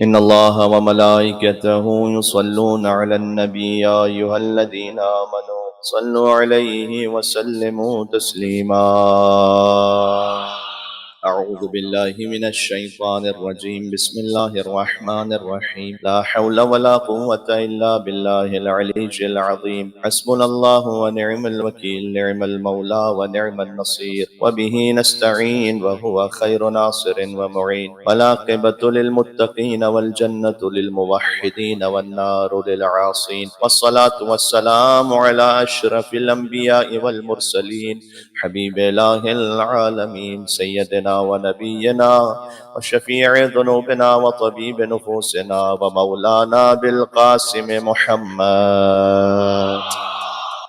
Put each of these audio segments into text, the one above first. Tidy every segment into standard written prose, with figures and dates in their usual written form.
إن الله وملائكته يصلون على النبي يا أيها الذين آمنوا صلوا عليه وسلموا تسليما أعوذ بالله من الشيطان الرجيم بسم الله الرحمن الرحيم لا حول ولا قوة إلا بالله العلي العظيم حسبنا الله ونعم الوكيل نعم المولى ونعم النصير وبه نستعين وهو خير ناصر ومعين والعاقبة للمتقين والجنة للموحدين والنار للعاصين والصلاة والسلام على أشرف الأنبياء والمرسلين حبيب إله العالمين سيدنا ونبينا وشفيع ذنوبنا وطبيب نفوسنا ومولانا بالقاسم محمد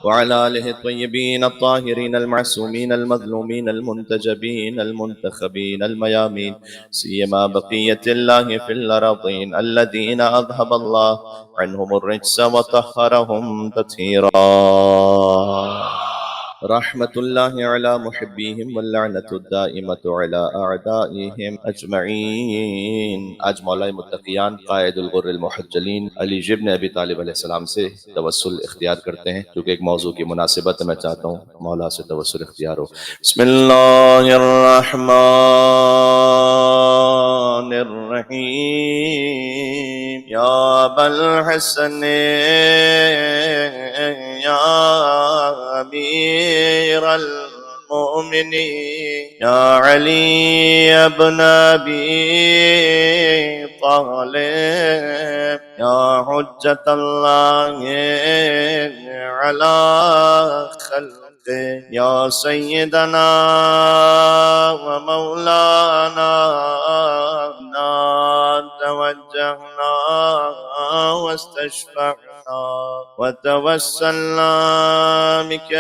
وعلى آله الطيبين الطاهرين المعصومين المظلومين المنتجبين المنتخبين الميامين سيما بقية الله في الأرضين الذين أذهب الله عنهم الرجس وطهرهم تطهيرا رحمة الله على محبيهم واللعنة الدائمة على أعدائهم أجمعين. آج مولا متقیان قائد الغر المحجلین علی ابن ابی طالب علیہ السلام سے توسل اختیار کرتے ہیں کیونکہ ایک موضوع کی مناسبت میں چاہتا ہوں مولا سے توسل اختیار ہو. بسم اللہ الرحمن الرحیم یا ابا الحسن یا امیر المؤمنین یا علی ابن ابی طالب یا حجت اللہ علی خلقه یا سیدنا و مولانا توجهنا واستشفعنا وتوسلنا بك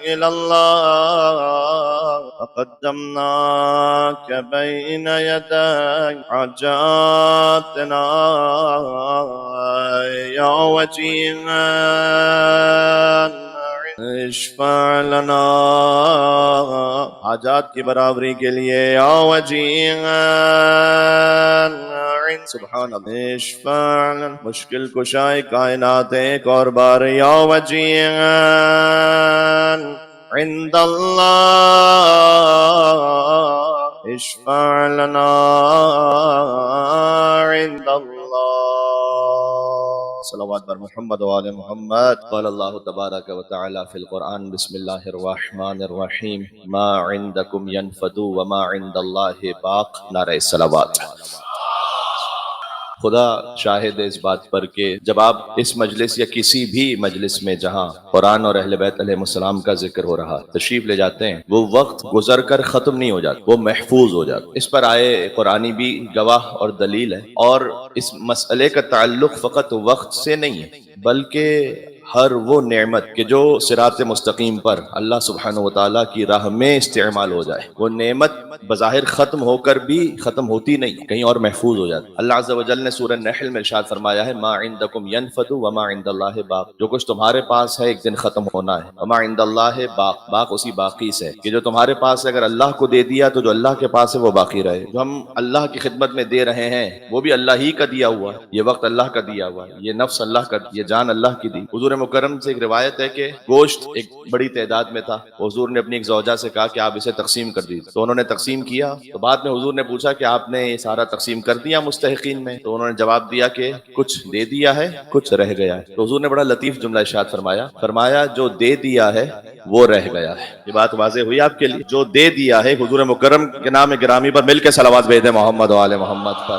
إلى الله فقدمناك بين يدي حاجاتنا يا وجيها اشفع لنا حاجات کی برابری کے لیے یا وجیہا سبحان اللہ اشفع لنا مشکل کشائے کائنات ایک اور بار یا وجیہا عند اللہ اشفع لنا عند اللہ صلوات بر محمد و آل محمد. قال اللہ تبارک و تعالی فی القرآن بسم اللہ الرحمن الرحیم ما عندکم ینفد وما عند اللہ باق. نعرہ صلوات. خدا شاہد ہے اس بات پر کہ جب آپ اس مجلس یا کسی بھی مجلس میں جہاں قرآن اور اہل بیت علیہ السلام کا ذکر ہو رہا تشریف لے جاتے ہیں وہ وقت گزر کر ختم نہیں ہو جاتا، وہ محفوظ ہو جاتا. اس پر آئے قرآنی بھی گواہ اور دلیل ہے، اور اس مسئلے کا تعلق فقط وقت سے نہیں ہے بلکہ ہر وہ نعمت کہ جو صراط مستقیم پر اللہ سبحانہ وتعالیٰ کی راہ میں استعمال ہو جائے، وہ نعمت بظاہر ختم ہو کر بھی ختم ہوتی نہیں، کہیں اور محفوظ ہو جاتی. اللہ عز و جل نے سورہ نحل میں ارشاد فرمایا ہے ما عندکم ینفد وما عند اللہ باق. جو کچھ تمہارے پاس ہے ایک دن ختم ہونا ہے. وما عند اللہ باق، باق اسی باقی سے ہے کہ جو تمہارے پاس ہے اگر اللہ کو دے دیا تو جو اللہ کے پاس ہے وہ باقی رہے. جو ہم اللہ کی خدمت میں دے رہے ہیں وہ بھی اللہ ہی کا دیا ہوا ہے، یہ وقت اللہ کا دیا ہوا ہے، یہ نفس اللہ کا، یہ جان اللہ کی دی. حضور مکرم سے ایک روایت ہے کہ گوشت ایک بڑی تعداد میں تھا، حضور نے اپنی ایک زوجہ سے کہا کہ آپ اسے تقسیم کر دیجیے، تو انہوں نے تقسیم کیا. تو بعد میں حضور نے پوچھا کہ آپ نے یہ سارا تقسیم کر دیا مستحقین میں؟ تو انہوں نے جواب دیا کہ کچھ دے دیا ہے کچھ رہ گیا ہے. تو حضور نے بڑا لطیف جملہ ارشاد فرمایا جو دے دیا ہے وہ رہ گیا ہے. یہ بات واضح ہوئی آپ کے لیے؟ جو دے دیا ہے حضور مکرم کے نام گرامی پر مل کے صلوات بھیج دیں محمد و آل محمد پر.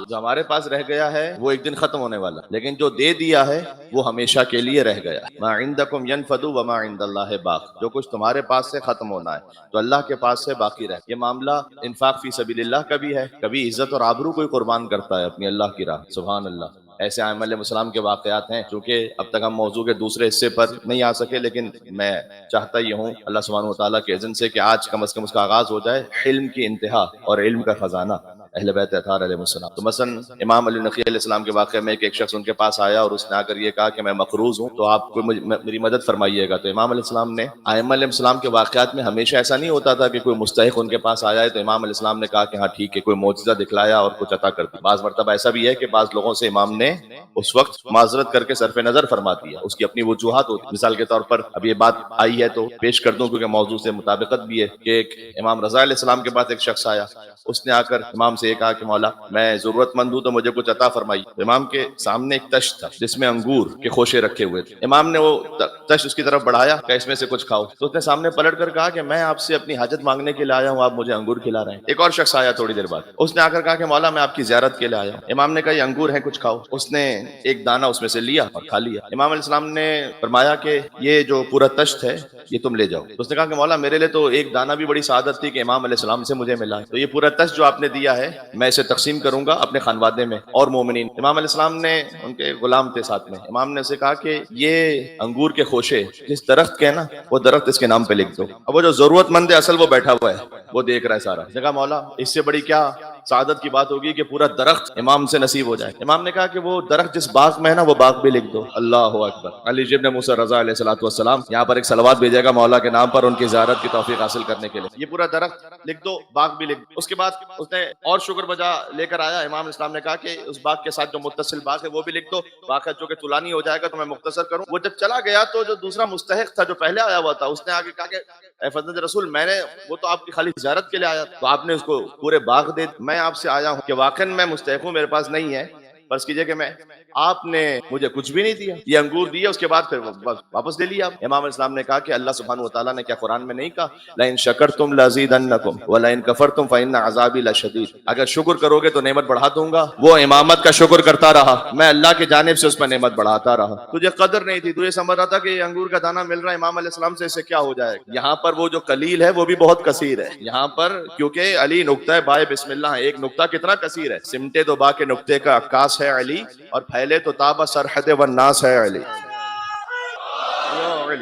جو ہمارے پاس رہ گیا ہے وہ ایک دن ختم ہونے والا، لیکن جو دے دیا ہے وہ ہمیشہ کے لیے رہ گیا. ما عندکم ینفد وما عند اللہ باق. جو کچھ تمہارے پاس سے ختم ہونا ہے تو اللہ کے پاس سے باقی رہ. یہ معاملہ انفاق فی سبیل اللہ کا بھی ہے، کبھی عزت اور آبرو کوئی قربان کرتا ہے اپنی اللہ کی راہ. سبحان اللہ. ایسے ائمہ علیہ السلام کے واقعات ہیں. چونکہ اب تک ہم موضوع کے دوسرے حصے پر نہیں آ سکے، لیکن میں چاہتا یہ ہوں اللہ سبحانہ وتعالیٰ کے اذن سے کہ آج کم از کم اس کا آغاز ہو جائے. علم کی انتہا اور علم کا خزانہ اہل بیت اطہار علیہ السلام. تو مثلا امام علی نقی علیہ السلام کے واقعے میں ایک شخص ان کے پاس آیا اور اس نے آ کر یہ کہا کہ میں مقروض ہوں تو آپ کو میری مدد فرمائیے گا. تو امام علیہ السلام نے ائمہ علیہ السلام کے واقعات میں ہمیشہ ایسا نہیں ہوتا تھا کہ کوئی مستحق ان کے پاس آیا ہے تو امام علیہ السلام نے کہا کہ ہاں ٹھیک ہے, کوئی معجزہ دکھلایا اور کچھ عطا کر دیا. بعض مرتبہ ایسا بھی ہے کہ بعض لوگوں سے امام نے اس وقت معذرت کر کے صرف نظر فرما دیا, اس کی اپنی وجوہات ہوتی. مثال کے طور پر اب یہ بات آئی ہے تو پیش کر دوں کیونکہ موضوع سے مطابقت بھی ہے کہ ایک امام رضا علیہ السلام کے پاس ایک شخص آیا, اس نے آ کر امام سے یہ کہا کہ مولا میں ضرورت مند ہوں تو مجھے کچھ عطا فرمائی. امام کے سامنے ایک تشت تھا جس میں انگور کے خوشے رکھے ہوئے تھے. امام نے وہ تشت اس کی طرف بڑھایا کہ اس میں سے کچھ کھاؤ, تو اس نے سامنے پلٹ کر کہا کہ میں آپ سے اپنی حاجت مانگنے کے لیے آیا ہوں, آپ مجھے انگور کھلا رہے ہیں. ایک اور شخص آیا تھوڑی دیر بعد, اس نے آ کر کہا کہ مولا میں آپ کی زیارت کے لیے آیا ہوں. امام نے کہا یہ انگور ہیں کچھ کھاؤ. اس نے ایک دانہ اس میں سے لیا اور کھا لیا. امام علیہ السلام نے فرمایا کہ یہ جو پورا تشت ہے یہ تم لے جاؤ. تو اس نے کہا کہ مولا میرے لیے تو ایک دانہ بھی بڑی سعادت تھی کہ امام علیہ السلام سے مجھے ملا, تو یہ پورا تشت جو آپ نے دیا ہے میں اسے تقسیم کروں گا اپنے خانوادے میں اور مومنین. امام علیہ السلام نے, ان کے غلام تھے ساتھ میں, امام نے اسے کہا کہ یہ انگور کے خوشے جس درخت کے نا وہ درخت اس کے نام پہ لکھ دو. اب وہ جو ضرورت مند ہے اصل وہ بیٹھا ہوا ہے, وہ دیکھ رہا ہے سارا. اس نے کہا مولا اس سے بڑی کیا سعادت کی بات ہوگی کہ پورا درخت امام سے نصیب ہو جائے. امام نے کہا کہ وہ درخت جس باغ میں ہے نا وہ باغ بھی لکھ دو. اللہ اکبر. علی ابن موسیٰ رضا علیہ الصلوۃ والسلام یہاں پر ایک صلوات بھیجے گا مولا کے نام پر ان کی زیارت کی توفیق حاصل کرنے کے لیے. یہ پورا درخت لکھ دو, باغ بھی لکھ دو. اس کے بعد اس نے اور شکر بجا لے کر آیا. امام اسلام نے کہا کہ اس باغ کے ساتھ جو متصل باغ ہے وہ بھی لکھ دو. باغ ہے جو کہ طولانی ہو جائے گا تو میں مختصر کروں. وہ جب چلا گیا تو جو دوسرا مستحق تھا جو پہلے آیا ہوا تھا اس نے آگے کہا کہ اے فضلت رسول میں نے وہ تو آپ کی خالی زیارت کے لیے آیا تو آپ نے اس کو پورے باغ دے. میں آپ سے آیا ہوں کہ واقعا میں مستحق ہوں, میرے پاس نہیں ہے, فرض کیجئے کہ میں آپ نے مجھے کچھ بھی نہیں دیا, یہ انگور دیے اس کے بعد پھر واپس لے لیا. امام اسلام نے کہا کہ اللہ سبحانہ وتعالیٰ نے کیا قرآن میں نہیں کہا لئن شکرتم لازیدنکم ولئن کفرتم فإن عذابی لشدید, اگر شکر کرو گے تو نعمت بڑھا دوں گا. وہ امامت کا شکر کرتا رہا, میں اللہ کی جانب سے اس پر نعمت بڑھاتا رہا. تجھے قدر نہیں تھی, تو یہ سمجھ رہا تھا کہ یہ انگور کا دانہ مل رہا ہے امام علیہ السلام سے, اس سے کیا ہو جائے گا. یہاں پر وہ جو قلیل ہے وہ بھی بہت کثیر ہے یہاں پر, کیونکہ علی نقطہ بائے بسم اللہ ہے. ایک نقطہ کتنا کثیر ہے, سمٹے تو با کے نقطے کا عکاس ہے علی, اور پھیلے تو تابہ سرحد والناس ہے علی.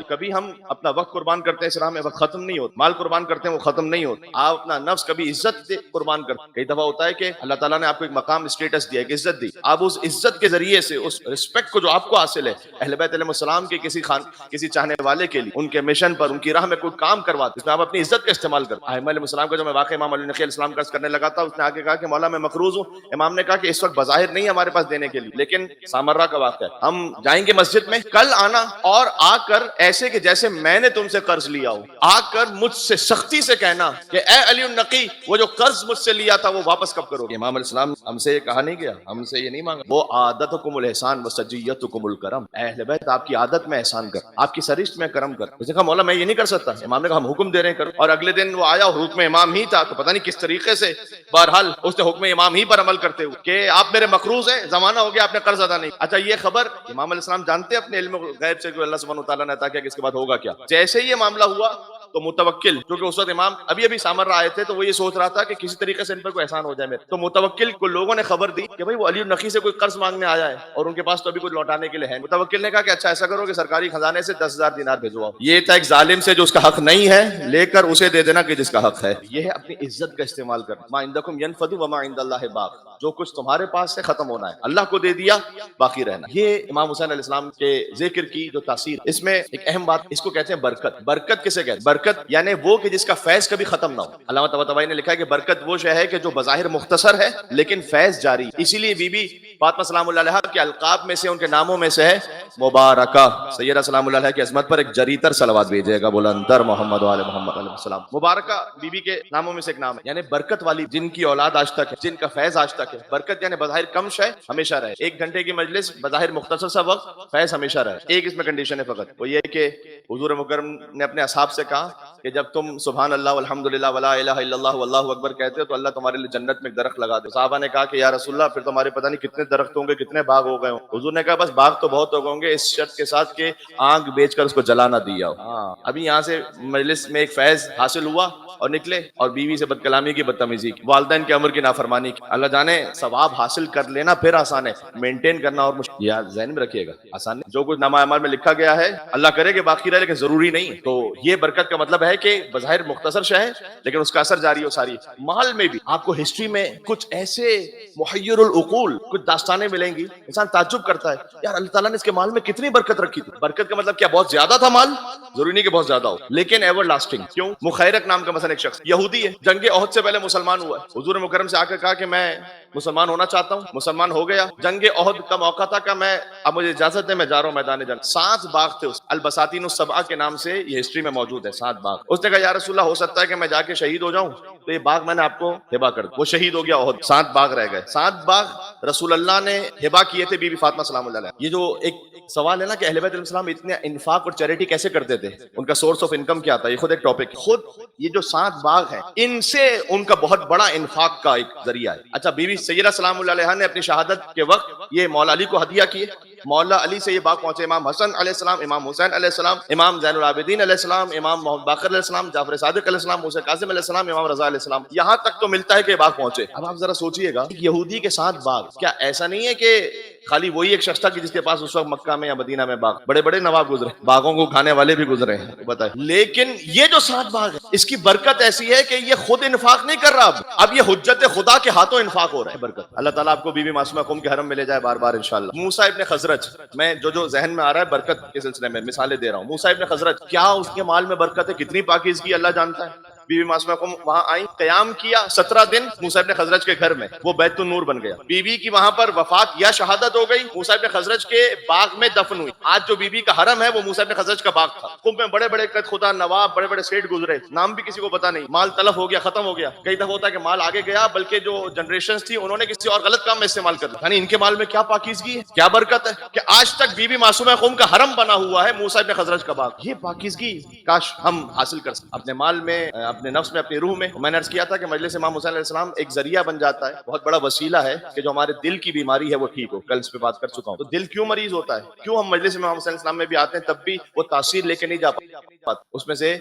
کبھی ہم اپنا وقت قربان کرتے ہیں اسلام میں, وقت ختم نہیں ہوتا. مال قربان کرتے ہیں وہ ختم نہیں ہوتا. آپ اپنا نفس کبھی عزت قربان کرتے ہیں. کئی دفعہ ہوتا ہے کہ اللہ تعالیٰ نے آپ کو ایک مقام اسٹیٹس دیا, ایک عزت دی, آپ اس عزت کے ذریعے سے اس رسپیکٹ کو جو آپ کو حاصل ہے اہل بیت علیہ السلام کے کسی چاہنے والے کے لیے ان کے مشن پر ان کی راہ میں کوئی کام کرواتے, اس میں آپ اپنی عزت کا استعمال کرتے. ائمہ علیہ السلام کا جو میں واقعہ امام علی نقی علیہ السلام کا کرنے لگا تھا, اس نے آگے کہا کہ مولا میں مقروض ہوں. امام نے کہا کہ اس وقت بظاہر نہیں ہمارے پاس دینے کے لیے, لیکن سامرہ کا واقعہ ہے, ہم جائیں گے مسجد میں, کل آنا اور آ کر ایسے کہ جیسے میں نے تم سے قرض لیا ہو, آ کر مجھ سے سختی سے کہنا کہ اے علی النقی وہ جو قرض مجھ سے لیا تھا وہ واپس کب کرو گے. امام علیہ السلام ہم سے یہ کہا نہیں گیا, ہم سے یہ نہیں مانگا. وہ عادتکم الاحسان وسجیتکم الکرم, اہل بیت آپ کی عادت میں احسان کر, آپ کی سرشت میں کرم کر. اس نے کہا مولا میں یہ نہیں کر سکتا. امام نے کہا ہم حکم دے رہے ہیں کرو. اور اگلے دن وہ آیا اور حکم امام ہی تھا, تو پتہ نہیں کس طریقے سے بہرحال اس نے حکم امام ہی پر عمل کرتے ہوئے کہ آپ میرے مقروض ہیں, زمانہ ہو گیا آپ نے قرض ادا نہیں. اچھا یہ خبر امام علیہ السلام جانتے اپنے علم غیب سے جو اللہ سبحانہ وتعالیٰ نے عطا کیا کہ اس کے بعد ہوگا کیا. جیسے ہی یہ معاملہ ہوا تو متوکل, کیونکہ اس وقت امام ابھی سامر آئے تھے, تو وہ یہ سوچ رہا تھا کہ کسی طریقے سے ان پر کوئی احسان ہو جائے میرے. تو متوکل کو لوگوں نے خبر دی کہ بھائی وہ علی النقی سے کوئی قرض مانگنے آیا ہے اور ان کے پاس تو ابھی کچھ لوٹانے کے لیے ہے. متوکل نے کہا کہ اچھا ایسا کرو کہ سرکاری خزانے سے 10,000 دینار بھیجواؤ. یہ تھا ایک ظالم سے جو اس کا حق نہیں ہے لے کر اسے دے دینا کہ جس کا حق ہے. یہ ہے اپنی عزت کا استعمال کرنا. ما عندکم ینفد وما عند اللہ باق, جو کچھ تمہارے پاس ہے ختم ہونا ہے, اللہ کو دے دیا باقی رہنا. یہ امام حسین علیہ السلام کے ذکر کی جو تاثیر, اس میں ایک اہم بات, اس کو کہتے ہیں برکت. برکت کسے کہتے ہیں؟ برکت یعنی وہ کہ جس کا فیض کبھی ختم نہ ہو. علامہ طباطبائی نے لکھا ہے کہ برکت وہ شے ہے کہ جو بظاہر مختصر ہے لیکن فیض جاری. اسی لیے بی بی فاطمہ سلام اللہ علیہا کے القاب میں سے, ان کے ناموں میں سے ہے مبارکہ. سیدہ سلام اللہ علیہ کی عظمت پر ایک جری تر صلوات بھیجے گا, بلندر محمد وعلی محمد علیہ السلام. مبارکہ بی بی کے ناموں میں سے ایک نام ہے, یعنی برکت والی, جن کی اولاد آج تک ہے, جن کا فیض آج تک ہے. برکت یعنی بظاہر کم شے ہمیشہ رہے. 1 گھنٹے کی مجلس بظاہر مختصر سا وقت, فیض ہمیشہ رہے. ایک اس میں کنڈیشن ہے فقط, وہ یہ کہ حضور مکرم نے اپنے اصحاب سے کہا کہ جب تم سبحان اللہ والحمدللہ ولا الہ الا اللہ واللہ اکبر کہتے ہو تو اللہ تمہارے لیے جنت میں ایک درخت لگا دے. صحابہ نے کہا کہ یا رسول اللہ پھر تمہارے پتہ نہیں کتنے درخت ہوں گے, کتنے باغ ہو گئے ہوں. حضور نے کہا بس باغ تو بہت ہوں گے, اس شرط کے ساتھ کہ آنکھ بیچ کر اس کو جلا نہ دیا ہو. ابھی یہاں سے مجلس میں ایک فیض حاصل ہوا, اور نکلے اور بیوی سے بدکلامی کی، بدتمیزی کی، والدین کے امر کی نافرمانی کی. اللہ جانے ثواب حاصل کر لینا پھر آسان ہے، مینٹین کرنا اور مشکل. یا ذہن میں رکھیے گا آسان نہیں. جو کچھ نامہ اعمال میں لکھا گیا ہے اللہ کرے کہ باقی رہے، لیکن ضروری نہیں. تو یہ برکت کا مطلب ہے کہ بظاہر مختصر شے ہے لیکن اس کا اثر جاری ہو ساری. مال میں بھی آپ کو ہسٹری میں کچھ ایسے محیر العقول کچھ داستانیں ملیں گی، انسان تعجب کرتا ہے یار اللہ تعالیٰ نے اس کے مال میں کتنی برکت رکھی تھی. برکت کا مطلب کیا بہت زیادہ تھا مال؟ ضروری نہیں کہ بہت زیادہ ہو، لیکن ایور لاسٹنگ. کیوں؟ مخیرق نام کا مثلا ایک شخص یہودی ہے، جنگ احد سے پہلے مسلمان ہوا ہے، حضور مکرم سے آ کر کہا کہ میں مسلمان ہونا چاہتا ہوں، مسلمان ہو گیا. جنگ احد کا موقع تھا کہ میں اب مجھے اجازت ہے میں جا رہا ہوں میدان جنگ. 7 باغ تھے، البساتین السبعہ کے نام سے یہ ہسٹری میں موجود ہے. 7 باغ. اس نے کہا یا رسول اللہ ہو سکتا ہے کہ میں جا کے شہید ہو جاؤں تو یہ باغ میں نے آپ کو ہبہ کر دوں. وہ شہید ہو گیا احد. 7 باغ رہ گئے. 7 باغ رسول اللہ نے ہبہ کیے تھے بی بی فاطمہ سلام اللہ علیہ. یہ جو ایک سوال ہے نا کہ اہل بیت علیہ السلام اتنے انفاق اور چیریٹی کیسے کرتے تھے، ان کا سورس آف انکم کیا تھا، یہ خود ایک ٹاپک. خود یہ جو 7 باغ ہیں ان سے ان کا بہت بڑا انفاق کا ایک ذریعہ ہے. اچھا بی بی سیدہ سلام اللہ علیہ نے اپنی شہادت کے وقت یہ مولا علی کو ہدیہ کیے. مولا علی سے یہ باغ پہنچے امام حسن علیہ السلام، امام حسین علیہ السلام، امام زین العابدین علیہ السلام، امام محمد باقر علیہ السلام، جعفر صادق علیہ السلام، موسیٰ کاظم علیہ السلام، امام رضا علیہ السلام. یہاں تک تو ملتا ہے کہ یہ باغ پہنچے. اب آپ ذرا سوچئے گا یہودی کے 7 باغ، کیا ایسا نہیں ہے کہ خالی وہی ایک شخص تھا کہ جس کے پاس اس وقت مکہ میں یا مدینہ میں باغ؟ بڑے بڑے نواب گزرے، باغوں کو کھانے والے بھی گزرے ہیں بتائیں. لیکن یہ جو 7 باغ ہے اس کی برکت ایسی ہے کہ یہ خود انفاق نہیں کر رہا، اب یہ حجت خدا کے ہاتھوں انفاق ہو رہا ہے. برکت. اللہ تعالیٰ آپ کو بی بی معصومہ قم کے حرم میں لے جائے بار بار انشاءاللہ. موسیٰ ابن خزرج، میں جو ذہن میں آ رہا ہے برکت کے سلسلے میں مثالیں دے رہا ہوں. موسیٰ ابن خزرج، کیا اس کے مال میں برکت ہے، کتنی پاکیزگی اللہ جانتا ہے. بی بی معصومہ قم وہاں آئیں، قیام کیا 17 دن موسیٰ ابن خزرج کے گھر میں، وہ بیت النور بن گیا. بی بی کی وہاں پر وفات یا شہادت ہو گئی، موسیٰ ابن خزرج کے باغ میں دفن ہوئی. آج جو بی بی کا حرم ہے وہ موسیٰ ابن خزرج کا باغ تھا. قم میں بڑے بڑے قد خدا نواب، بڑے بڑے سیٹ گزرے، نام بھی کسی کو پتا نہیں، مال تلف ہو گیا، ختم ہو گیا. کئی دفعہ ہوتا ہے کہ مال آگے گیا بلکہ جو جنریشنز تھی انہوں نے کسی اور غلط کام میں استعمال کر لیا. یعنی ان کے مال میں کیا پاکیزگی ہے، کیا برکت ہے کہ آج تک بی بی معصومہ قم کا حرم بنا ہوا ہے موسیٰ ابن خزرج کا باغ. یہ پاکیزگی کاش ہم حاصل کر سکیں اپنے مال میں، اپنے نفس میں، اپنی روح میں. میں نے عرض کیا تھا کہ مجلس امام حسین علیہ السلام ایک ذریعہ بن جاتا ہے، بہت بڑا وسیلہ ہے کہ جو ہمارے دل کی بیماری ہے وہ ٹھیک ہو. کل اس پہ بات کر چکا ہوں. تو دل کیوں مریض ہوتا ہے، کیوں ہم مجلس امام حسین علیہ السلام میں بھی آتے ہیں تب بھی وہ تاثیر لے کے نہیں جا پاتے. اس میں سے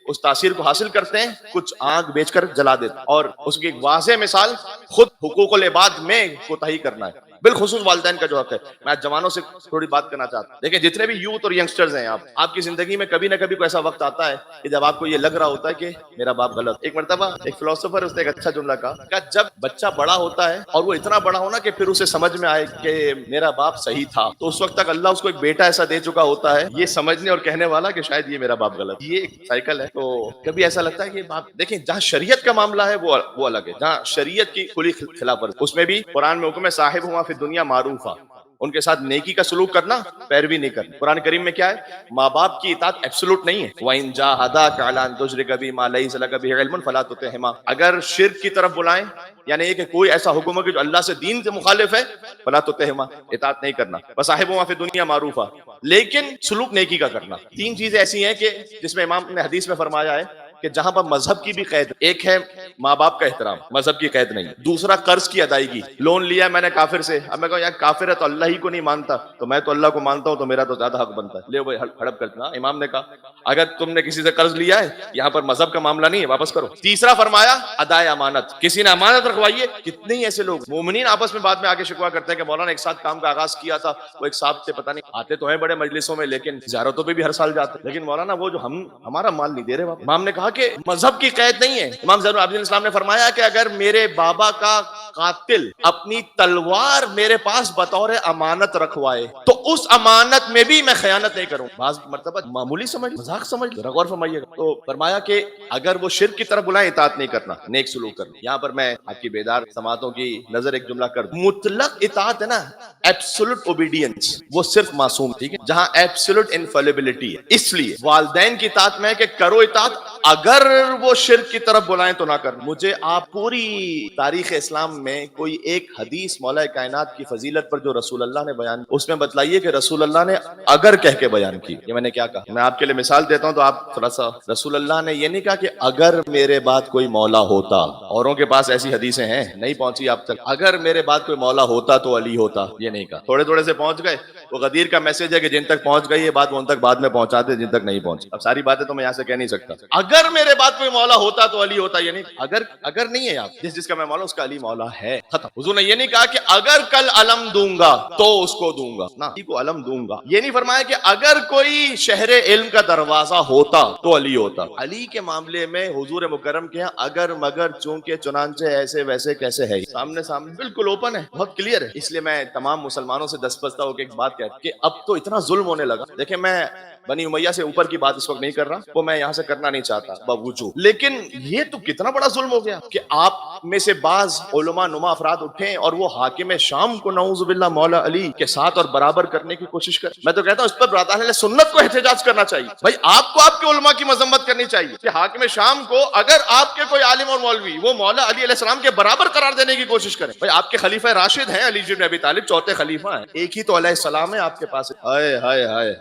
اس تاثیر کو حاصل کرتے ہیں، کچھ آگ بیچ کر جلا دیتے ہیں. اور اس کی ایک واضح مثال خود حقوق العباد میں کوتاہی کرنا ہے، بالخصوص والدین کا جو حق ہے. میں آج جوانوں سے تھوڑی بات کرنا چاہتا ہوں. دیکھیں جتنے بھی یوتھ اور ینگسٹرز ہیں، آپ کی زندگی میں کبھی نہ کبھی کوئی ایسا وقت آتا ہے کہ جب آپ کو یہ لگ رہا ہوتا ہے کہ میرا باپ غلط. ایک مرتبہ ایک فلسفر اس نے ایک اچھا جملہ کہا کہ جب بچہ بڑا ہوتا ہے اور وہ اتنا بڑا ہونا کہ پھر اسے سمجھ میں آئے کہ میرا باپ صحیح تھا، تو اس وقت تک اللہ اس کو ایک بیٹا ایسا دے چکا ہوتا ہے یہ سمجھنے اور کہنے والا کہ شاید یہ میرا باپ غلط. یہ ایک سائیکل ہے. تو کبھی ایسا لگتا ہے کہ باپ، دیکھیں جہاں شریعت کا معاملہ ہے وہ الگ ہے، جہاں شریعت کی کھلی خلاف ورزی، اس میں بھی قرآن میں حکم ہے صاحب ہوا فی دنیا معروفا، ان کے ساتھ نیکی کا سلوک کرنا، پیروی نہیں کرنا. قرآن کریم میں کیا ہے، ماں باپ کی اطاعت ایبسولوٹ نہیں ہے. وَإِن جَاهَدَاكَ عَلَىٰ أَن تُشْرِكَ بِي مَا لَيْسَ لَكَ بِهِ عِلْمٌ فَلَا تُطِعْهُمَا، اگر شرک کی طرف بلائیں یعنی کہ کوئی ایسا حکم ہو کہ جو اللہ سے دین سے مخالف ہے، فَلَا تُطِعْهُمَا، اطاعت نہیں کرنا. وَصَاحِبْهُمَا فِي الدُّنْيَا مَعْرُوفًا، لیکن سلوک نیکی کا کرنا. 3 چیزیں ایسی ہیں کہ جس میں امام نے حدیث میں فرمایا ہے کہ جہاں پر مذہب کی بھی قید، ایک ہے ماں باپ کا احترام، مذہب کی قید نہیں. دوسرا قرض کی ادائیگی، لون لیا میں نے کافر سے، اب میں کہوں یار کافر ہے تو اللہ ہی کو نہیں مانتا، تو میں تو اللہ کو مانتا ہوں تو میرا تو زیادہ حق بنتا ہے، لے بھائی ہڑپ کرنا. امام نے کہا اگر تم نے کسی سے قرض لیا ہے، یہاں پر مذہب کا معاملہ نہیں ہے، واپس کرو. تیسرا فرمایا ادائے امانت، کسی نے امانت رکھوائی ہے. کتنے ہی ایسے لوگ مومنین آپس میں بعد میں آگے شکوا کرتے ہیں کہ مولانا ایک ساتھ کام کا آغاز کیا تھا، وہ ایک صاحب سے پتہ نہیں آتے تو ہیں بڑے مجلسوں میں لیکن زیارتوں پہ بھی ہر سال جاتے ہیں، لیکن مولانا وہ جو ہمارا مال نہیں دے رہے. امام نے کہا کہ مذہب کی قید نہیں ہے. امام زین العابدین اسلام نے فرمایا کہ اگر میرے بابا کا قاتل اپنی تلوار میرے پاس بطور امانت رکھوائے تو اس امانت میں بھی میں خیانت نہیں کروں. بعض مرتبہ معمولی سمجھ، مذاق سمجھ، ذرا غور فرمائیے گا. تو فرمایا کہ اگر وہ شرک کی طرف بلائیں اطاعت نہیں کرنا، نیک سلوک کرنا. یہاں پر میں آپ کی بیدار سماعتوں کی نظر ایک جملہ کر دوں. مطلق اطاعت ہے نا، ایبسولوٹ اوبیڈینس، وہ صرف معصوم، ٹھیک ہے، جہاں ایبسولوٹ انفیلیبلٹی ہے. اس لیے والدین کی اطاعت میں کہ کرو اطاعت، اگر وہ شرک کی طرف بلائیں تو نہ کرنا. مجھے آپ پوری تاریخ اسلام میں کوئی ایک حدیث مولا کائنات کی فضیلت پر جو رسول اللہ نے بیان، اس میں بتلائیے کہ رسول اللہ نے اگر کہہ کے بیان کی. یہ میں نے کیا کہا، میں آپ کے لیے مثال دیتا ہوں تو آپ تھوڑا سا، رسول اللہ نے یہ نہیں کہا کہ اگر میرے بعد کوئی مولا ہوتا، اوروں کے پاس ایسی حدیثیں ہیں نہیں پہنچی آپ تک، اگر میرے بعد کوئی مولا ہوتا تو علی ہوتا، یہ نہیں کہا. تھوڑے تھوڑے سے پہنچ گئے. وہ غدیر کا میسج ہے کہ جن تک پہنچ گئی یہ بات وہ ان تک بعد میں پہنچاتے جن تک نہیں پہنچی. اب ساری باتیں تو میں یہاں سے کہہ نہیں سکتا. اگر اگر میرے بعد کوئی مولا ہوتا تو علی ہوتا، یعنی اگر نہیں ہے آپ، جس کا میں مولا اس کا علی مولا ہے، ختم۔ حضور نے یہ نہیں کہا کہ اگر کل علم دوں گا تو اس کو دوں گا، نہ، علی کو علم دوں گا۔ یہ نہیں فرمایا کہ اگر کوئی شہر علم کا دروازہ ہوتا تو علی ہوتا۔ علی کے معاملے میں حضور مکرم کے ہیں اگر مگر چونکہ چنانچہ ایسے ویسے کیسے ہے، سامنے بالکل اوپن ہے، بہت کلیئر ہے۔ اس لیے میں تمام مسلمانوں سے دستبستہ ہو کے ایک بات کہتا کہ اب تو اتنا ظلم ہونے لگا، دیکھیں میں بنی امیہ سے اوپر کی بات اس وقت نہیں کر رہا، وہ میں یہاں سے کرنا نہیں چاہتا باوجود، لیکن یہ تو کتنا بڑا ظلم ہو گیا کہ آپ میں سے بعض علماء نما افراد اٹھیں اور وہ حاکم شام کو نعوذ باللہ مولا علی کے ساتھ اور برابر کرنے کی کوشش کریں۔ میں تو کہتا ہوں اس پر برادران اہل سنت کو احتجاج کرنا چاہیے، بھائی آپ کو آپ کے علماء کی مذمت کرنی چاہیے کہ حاکم شام کو اگر آپ کے کوئی عالم اور مولوی وہ مولا علی علیہ السلام کے برابر قرار دینے کی کوشش کریں۔ بھائی آپ کے خلیفہ راشد ہیں علی بن ابی طالب، چوتھے خلیفہ ہیں، ایک ہی تو علیہ السلام ہے آپ کے پاس، ہائے ہائے ہائے،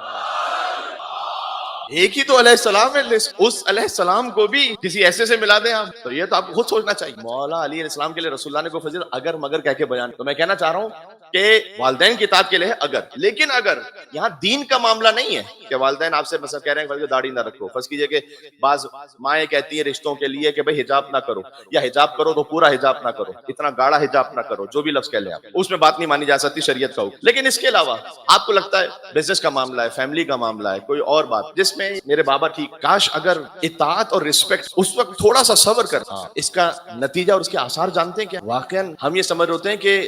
ایک ہی تو علیہ السلام ہے، اس علیہ السلام کو بھی کسی ایسے سے ملا دیں آپ، تو یہ تو آپ کو خود سوچنا چاہیے۔ مولا علی علیہ السلام کے لیے رسول اللہ نے کوئی فضیلت اگر مگر کہہ کے بیان، تو میں کہنا چاہ رہا ہوں کہ والدین کی اطاعت کے لیے اگر، لیکن اگر یہاں دین کا معاملہ نہیں ہے کہ والدین آپ سے مثلا کہہ رہے ہیں کہ داڑھی نہ رکھو، فرض کیجئے کہ بعض مائیں کہتی ہیں رشتوں کے لیے کہ بھئی حجاب نہ کرو، یا حجاب کرو تو پورا حجاب نہ کرو، اتنا گاڑا حجاب نہ کرو، جو بھی لفظ کہہ لیں آپ، اس میں بات نہیں مانی جا سکتی شریعت کا حکم۔ لیکن اس کے علاوہ آپ کو لگتا ہے بزنس کا معاملہ ہے، فیملی کا معاملہ ہے، کوئی اور بات جس میں میرے بابا ٹھیک، کاش اگر اطاعت اور رسپیکٹ اس وقت تھوڑا سا صبر کر، اس کا نتیجہ اور اس کے آثار جانتے ہیں کیا؟ واقعاً ہم یہ سمجھ ہوتے ہیں کہ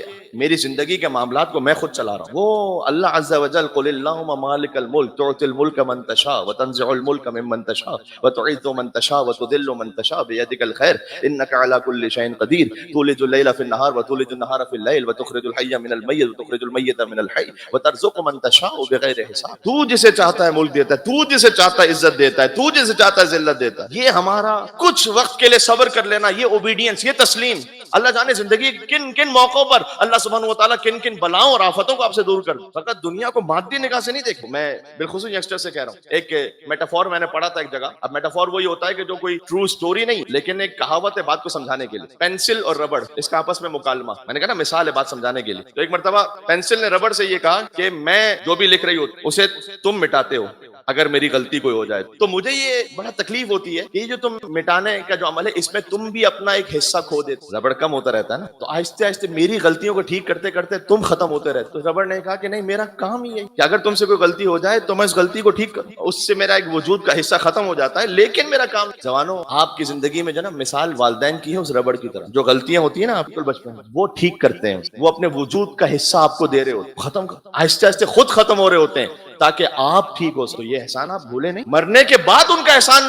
میری زندگی کے معاملات کو میں خود چلا رہا ہوں، وہ اللہ عز وجل قل اللہم مالک الملک تؤتی الملک من تشاء وتنزع الملک ممن تشاء وتعز من تشاء وتذل من تشاء بيدك الخير انك على كل شيء قدير تولج الليل في النهار وتولج النهار في الليل وتخرج الحي من الميت وتخرج الميت من الحي وترزق من تشاء بغیر حساب۔ تو جسے چاہتا ہے ملک دیتا ہے، تو جسے چاہتا ہے عزت دیتا ہے، تو جسے چاہتا ہے ذلت دیتا ہے۔ یہ ہمارا کچھ وقت کے لیے صبر کر لینا، یہ اوبیڈینس، یہ تسلیم، اللہ جانے زندگی کن کن موقعوں پر اللہ سبحانہ و تعالیٰ کن کن بلاؤں اور آفتوں کو آپ سے دور کر، فقط دنیا کو مادی نگاہ سے نہیں دیکھو۔ میں بالخصوص ینگسٹر سے کہہ رہا ہوں، ایک میٹافور میں نے پڑھا تھا ایک جگہ، اب میٹافور وہی ہوتا ہے کہ جو کوئی ٹرو سٹوری نہیں لیکن ایک کہاوت ہے بات کو سمجھانے کے لیے، پینسل اور ربڑ اس کا آپس میں مکالمہ، میں نے کہا نا مثال ہے بات سمجھانے کے لیے۔ تو ایک مرتبہ پینسل نے ربڑ سے یہ کہا کہ میں جو بھی لکھ رہی ہوں اسے تم مٹاتے ہو اگر میری غلطی کوئی ہو جائے، تو مجھے یہ بڑا تکلیف ہوتی ہے کہ یہ جو تم مٹانے کا جو عمل ہے اس میں تم بھی اپنا ایک حصہ کھو دیتے، ربڑ کم ہوتا رہتا ہے نا، تو آہستہ آہستہ میری غلطیوں کو ٹھیک کرتے کرتے تم ختم ہوتے رہتے۔ تو ربڑ نے کہا کہ نہیں، میرا کام ہی ہے کہ اگر تم سے کوئی غلطی ہو جائے تو میں اس غلطی کو ٹھیک کروں، اس سے میرا ایک وجود کا حصہ ختم ہو جاتا ہے، لیکن میرا کام۔ جوانوں، آپ کی زندگی میں جو نا مثال والدین کی ہے اس ربڑ کی طرح، جو غلطیاں ہوتی ہیں نا آپ کو بچپن میں وہ ٹھیک کرتے ہیں، وہ اپنے وجود کا حصہ آپ کو دے رہے ہوتے ہیں، ختم آہستہ آہستہ خود ختم ہو رہے ہوتے ہیں تاکہ آپ ٹھیک ہو سکو۔ یہ احسان آپ بھولے نہیں، مرنے کے بعد ان کا احسان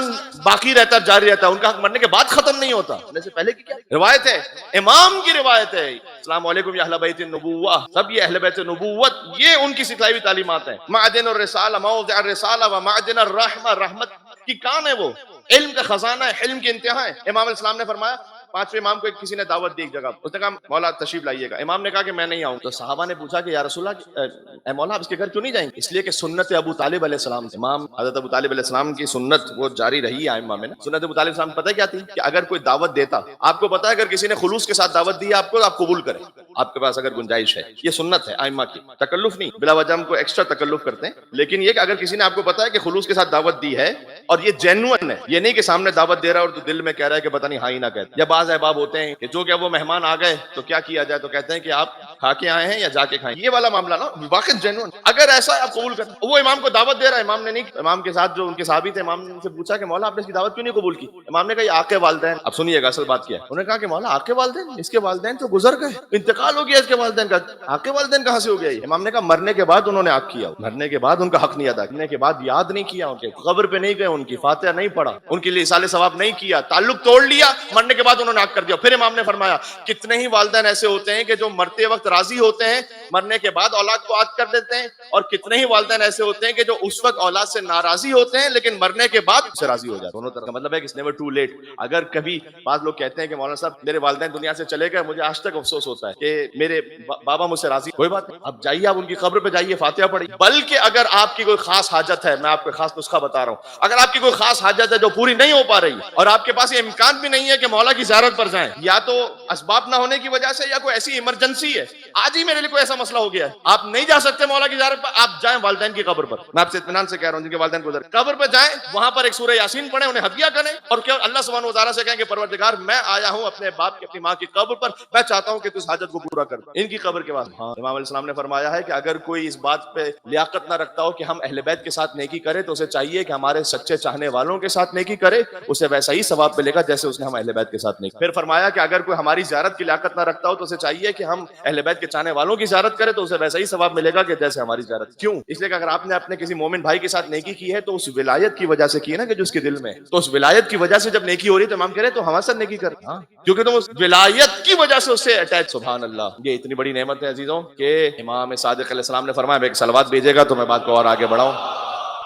باقی رہتا ہے، جاری رہتا ہے، ان کا حق مرنے کے بعد ختم نہیں ہوتا۔ مرنے سے پہلے کی کیا روایت ہے، امام کی روایت ہے، السلام علیکم یا اہل بیت النبوہ، سب یہ اہل بیت نبوت، یہ ان کی سکھلائی ہوئی تعلیمات ہیں۔ معدن الرسالہ، موضع الرسالہ و معدن الرحمہ، رحمت کی کان ہے وہ، علم کا خزانہ ہے، علم کی انتہا ہے۔ امام علیہ السلام نے فرمایا، پانچویں امام کو کسی نے دعوت دی ایک جگہ، اس نے کہا مولا تشریف لائیے گا، امام نے کہا کہ میں نہیں آؤں، تو صحابہ نے پوچھا کہ یا رسول اللہ اے مولا آپ اس کے گھر کیوں نہیں جائیں گے؟ اس لیے کہ سنت ابو طالب علیہ السلام، امام حضرت ابو طالب علیہ السلام کی سنت وہ جاری رہی ہے ائمہ میں نا۔ سنت ابو طالب السلام پتہ کیا تھی کہ اگر کوئی دعوت دیتا، آپ کو پتہ ہے اگر کسی نے خلوص کے ساتھ دعوت دی آپ کو، آپ قبول کریں، آپ کے پاس اگر گنجائش ہے، یہ سنت ہے ائمہ کی، تکلف نہیں، بلا وجہ ہم کو ایکسٹرا تکلف کرتے ہیں، لیکن یہ کہ اگر کسی نے آپ کو پتہ ہے کہ خلوص کے ساتھ دعوت دی ہے اور یہ جینوئن ہے، یہ نہیں کہ سامنے دعوت دے رہا ہے اور تو دل میں کہہ رہا ہے کہ پتہ نہیں ہاں ہی نہ کہتے، یا بعض احباب ہوتے ہیں کہ جو کہ وہ مہمان آ گئے تو کیا کیا جائے، تو کہتے ہیں کہ آپ کھا کے آئے ہیں یا جا کے کھائیں، یہ والا معاملہ نا واقعی جینوئن، اگر ایسا ہے آپ قبول کریں۔ وہ امام کو دعوت دے رہا ہے، امام نے نہیں، امام کے ساتھ جو ان کے صحابی تھے، امام نے ان سے پوچھا کہ مولا آپ نے اس کی دعوت کیوں نہیں قبول کی؟ امام نے کہا یہ آقے والدین، اب سنیے گا اصل بات کیا ہے، انہوں نے کہا کہ مولا آقے والدین، اس کے والدین تو گزر گئے، انتقال ہو گیا اس کے والدین کا، آقے والدین کہاں سے ہو گیا یہ؟ امام نے کہا مرنے کے بعد انہوں نے حق کیا، مرنے کے بعد ان کا حق نہیں ادا، مرنے کے بعد یاد نہیں کیا، ان کے قبر پہ نہیں گئے، ان کی فاتحہ نہیں پڑھا، ان کے لیے اصال ثواب نہیں کیا، تعلق توڑ لیا، مرنے کے بعد انہوں نے حق کر دیا۔ پھر امام نے فرمایا کتنے ہی والدین ایسے ہوتے ہیں کہ جو مرتے وقت راضی ہوتے ہیں، مرنے کے بعد اولاد کو عاد کر دیتے ہیں، اور کتنے ہی والدین ایسے ہوتے ہیں کہ جو اس وقت اولاد سے ناراضی ہوتے ہیں لیکن مرنے کے بعد سے راضی ہو جاتے ہیں۔ دونوں طرح کا مطلب ہے کہ it's never too late۔ اگر کبھی بعض لوگ کہتے ہیں کہ مولانا صاحب میرے والدین دنیا سے چلے گئے، مجھے آج تک افسوس ہوتا ہے کہ میرے بابا مجھ سے راضی، کوئی بات نہیں، اب جائیے آپ ان کی قبر پہ جائیے، فاتحہ پڑھیے، بلکہ اگر آپ کی کوئی خاص حاجت ہے، میں آپ کو خاص نسخہ بتا رہا ہوں، اگر آپ آپ کی کوئی خاص حاجت ہے جو پوری نہیں ہو پا رہی اور آپ کے پاس یہ امکان بھی نہیں ہے کہ مولا کی زیارت پر جائیں، یا تو اسباب نہ ہونے کی وجہ سے یا کوئی ایسی ایمرجنسی ہے، آج ہی میرے لیے کوئی ایسا مسئلہ ہو گیا ہے، آپ نہیں جا سکتے مولا کی زیارت پر، آپ جائیں والدین کی قبر پر. میں آپ سے اطمینان سے کہہ رہا ہوں جن کے والدین گزر قبر پر جائیں، وہاں پر ایک سورہ یاسین پڑھیں، انہیں ہدیہ کریں اور کیا اللہ سبحانہ و تعالیٰ سے کہیں کہ پروردگار میں آیا ہوں اپنے باپ کی اپنی ماں کی قبر پر، میں چاہتا ہوں کہ تو اس حاجت کو پورا کر ان کی قبر کے بعد. امام علیہ السلام نے فرمایا ہے کہ اگر کوئی اس بات پہ لیاقت نہ رکھتا ہو کہ ہم اہل بیت کے ساتھ نیکی کرے تو اسے چاہیے کہ ہمارے سچے چاہنے والوں کے ساتھ نیکی کرے، اسے ویسا ہی ثواب ملے گا جیسے اس نے ہم اہل بیت کے ساتھ نیکی. پھر فرمایا کہ اگر کوئی ہماری زیارت کی لیاقت نہ رکھتا ہو تو اسے چاہیے کہ ہم اہل بیت کے چاہنے والوں کی زیارت کرے تو اسے ویسا ہی ثواب ملے گا کہ جیسے ہماری زیارت. کیوں؟ اس لیے کہ اگر آپ نے اپنے کسی مومن بھائی کے ساتھ نیکی کی ہے تو اس ولایت کی وجہ سے کی ہے نا، کہ جو اس کے دل میں، تو اس ولایت کی وجہ سے جب نیکی ہو رہی ہے تو امام کہہ رہے تو ہمارے ساتھ نیکی کر، کیونکہ تم اس ولایت کی وجہ سے اس سے اٹیچ. سبحان اللہ، یہ اتنی بڑی نعمت ہے عزیزوں کہ امام صادق علیہ السلام نے فرمایا ایک صلوات بھیجے گا تو میں بات کو اور آگے بڑھاؤں.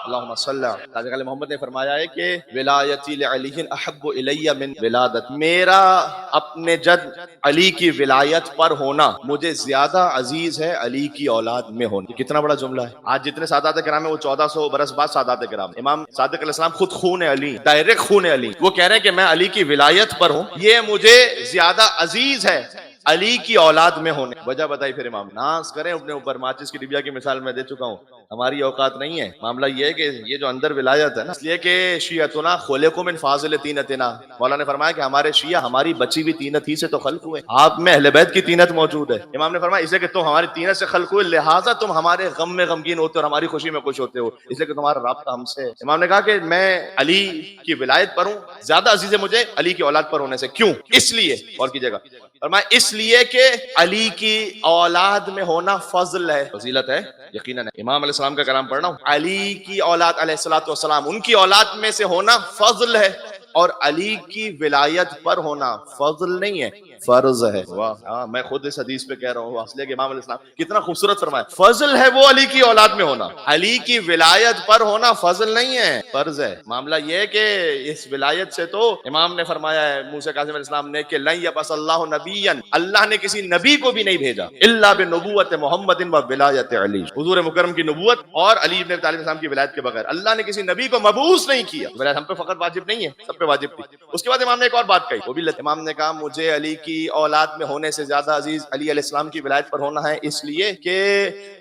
اللہم صلی اللہ علیہ محمد نے فرمایا ہے کہ ولایتی لعلی احب الی من ولادت، میرا اپنے جد علی کی ولایت پر ہونا مجھے زیادہ عزیز ہے علی کی اولاد میں ہونا. یہ کتنا بڑا جملہ ہے. آج جتنے سادات کرام ہیں وہ 1400 برس بعد سادات کرام، امام صادق علیہ السلام خود خون علی، ڈائریکٹ خون علی، وہ کہہ رہے ہیں کہ میں علی کی ولایت پر ہوں، یہ مجھے زیادہ عزیز ہے علی کی اولاد میں ہونے. وجہ بتائی پھر امام. ناز کریں اپنے اوپر، ماچس کی ڈبیا کی مثال میں دے چکا ہوں، ہماری اوقات نہیں ہے. معاملہ یہ ہے کہ یہ جو اندر ولایت ہے نا، اس لیے کہ شیعتنا خلقوا من فاضل طینتنا، مولا نے فرمایا کہ ہمارے شیعہ ہماری بچی ہوئی طینت ہی سے تو خلق ہوئے، آپ میں اہل بیت کی طینت موجود ہے. امام نے فرمایا اس لیے کہ تم ہماری طینت سے خلق ہوئے لہٰذا تم ہمارے غم میں غمگین ہوتے اور ہماری خوشی میں خوش ہوتے ہو، اس لیے کہ تمہارا رابطہ ہم سے. امام نے کہا کہ میں علی کی ولایت پر ہوں، زیادہ عزیز ہے مجھے علی کی اولاد پر ہونے سے. کیوں؟ اس لیے، اور کیجیے گا، فرمایا اس لیے کہ علی کی اولاد میں ہونا فضل ہے، فضیلت ہے. یقیناً امام علیہ السلام کا کلام پڑھ رہا ہوں، علی کی اولاد علیہ الصلوۃ والسلام، ان کی اولاد میں سے ہونا فضل ہے، اور علی کی ولایت پر ہونا فضل نہیں ہے، فرض ہے. واہ، میں خود اس حدیث پہ کہہ رہا ہوں، اس لیے کہ امام علیہ السلام کتنا خوبصورت فرمایا، فضل ہے وہ علی کی اولاد میں ہونا، علی کی ولایت پر ہونا فضل نہیں ہے، فرض ہے. معاملہ یہ ہے کہ اس ولایت سے تو امام نے فرمایا ہے موسیٰ کاظم علیہ السلام نے کہ لن یبعث اللہ نبیا، اللہ نے کسی نبی کو بھی نہیں بھیجا الا بنبوت محمد و ولایت علی، حضور مکرم کی نبوت اور علی بن ابی طالب السلام کی ولایت کے بغیر اللہ نے کسی نبی کو مبعوث نہیں کیا. ولایت ہم پہ فقط واجب نہیں ہے، سب پہ واجب تھی. اس کے بعد امام نے ایک اور بات کہی، وہ بھی امام نے کہا مجھے علی کی اولاد میں ہونے سے زیادہ عزیز علی علیہ السلام کی ولایت پر ہونا ہے، اس لیے کہ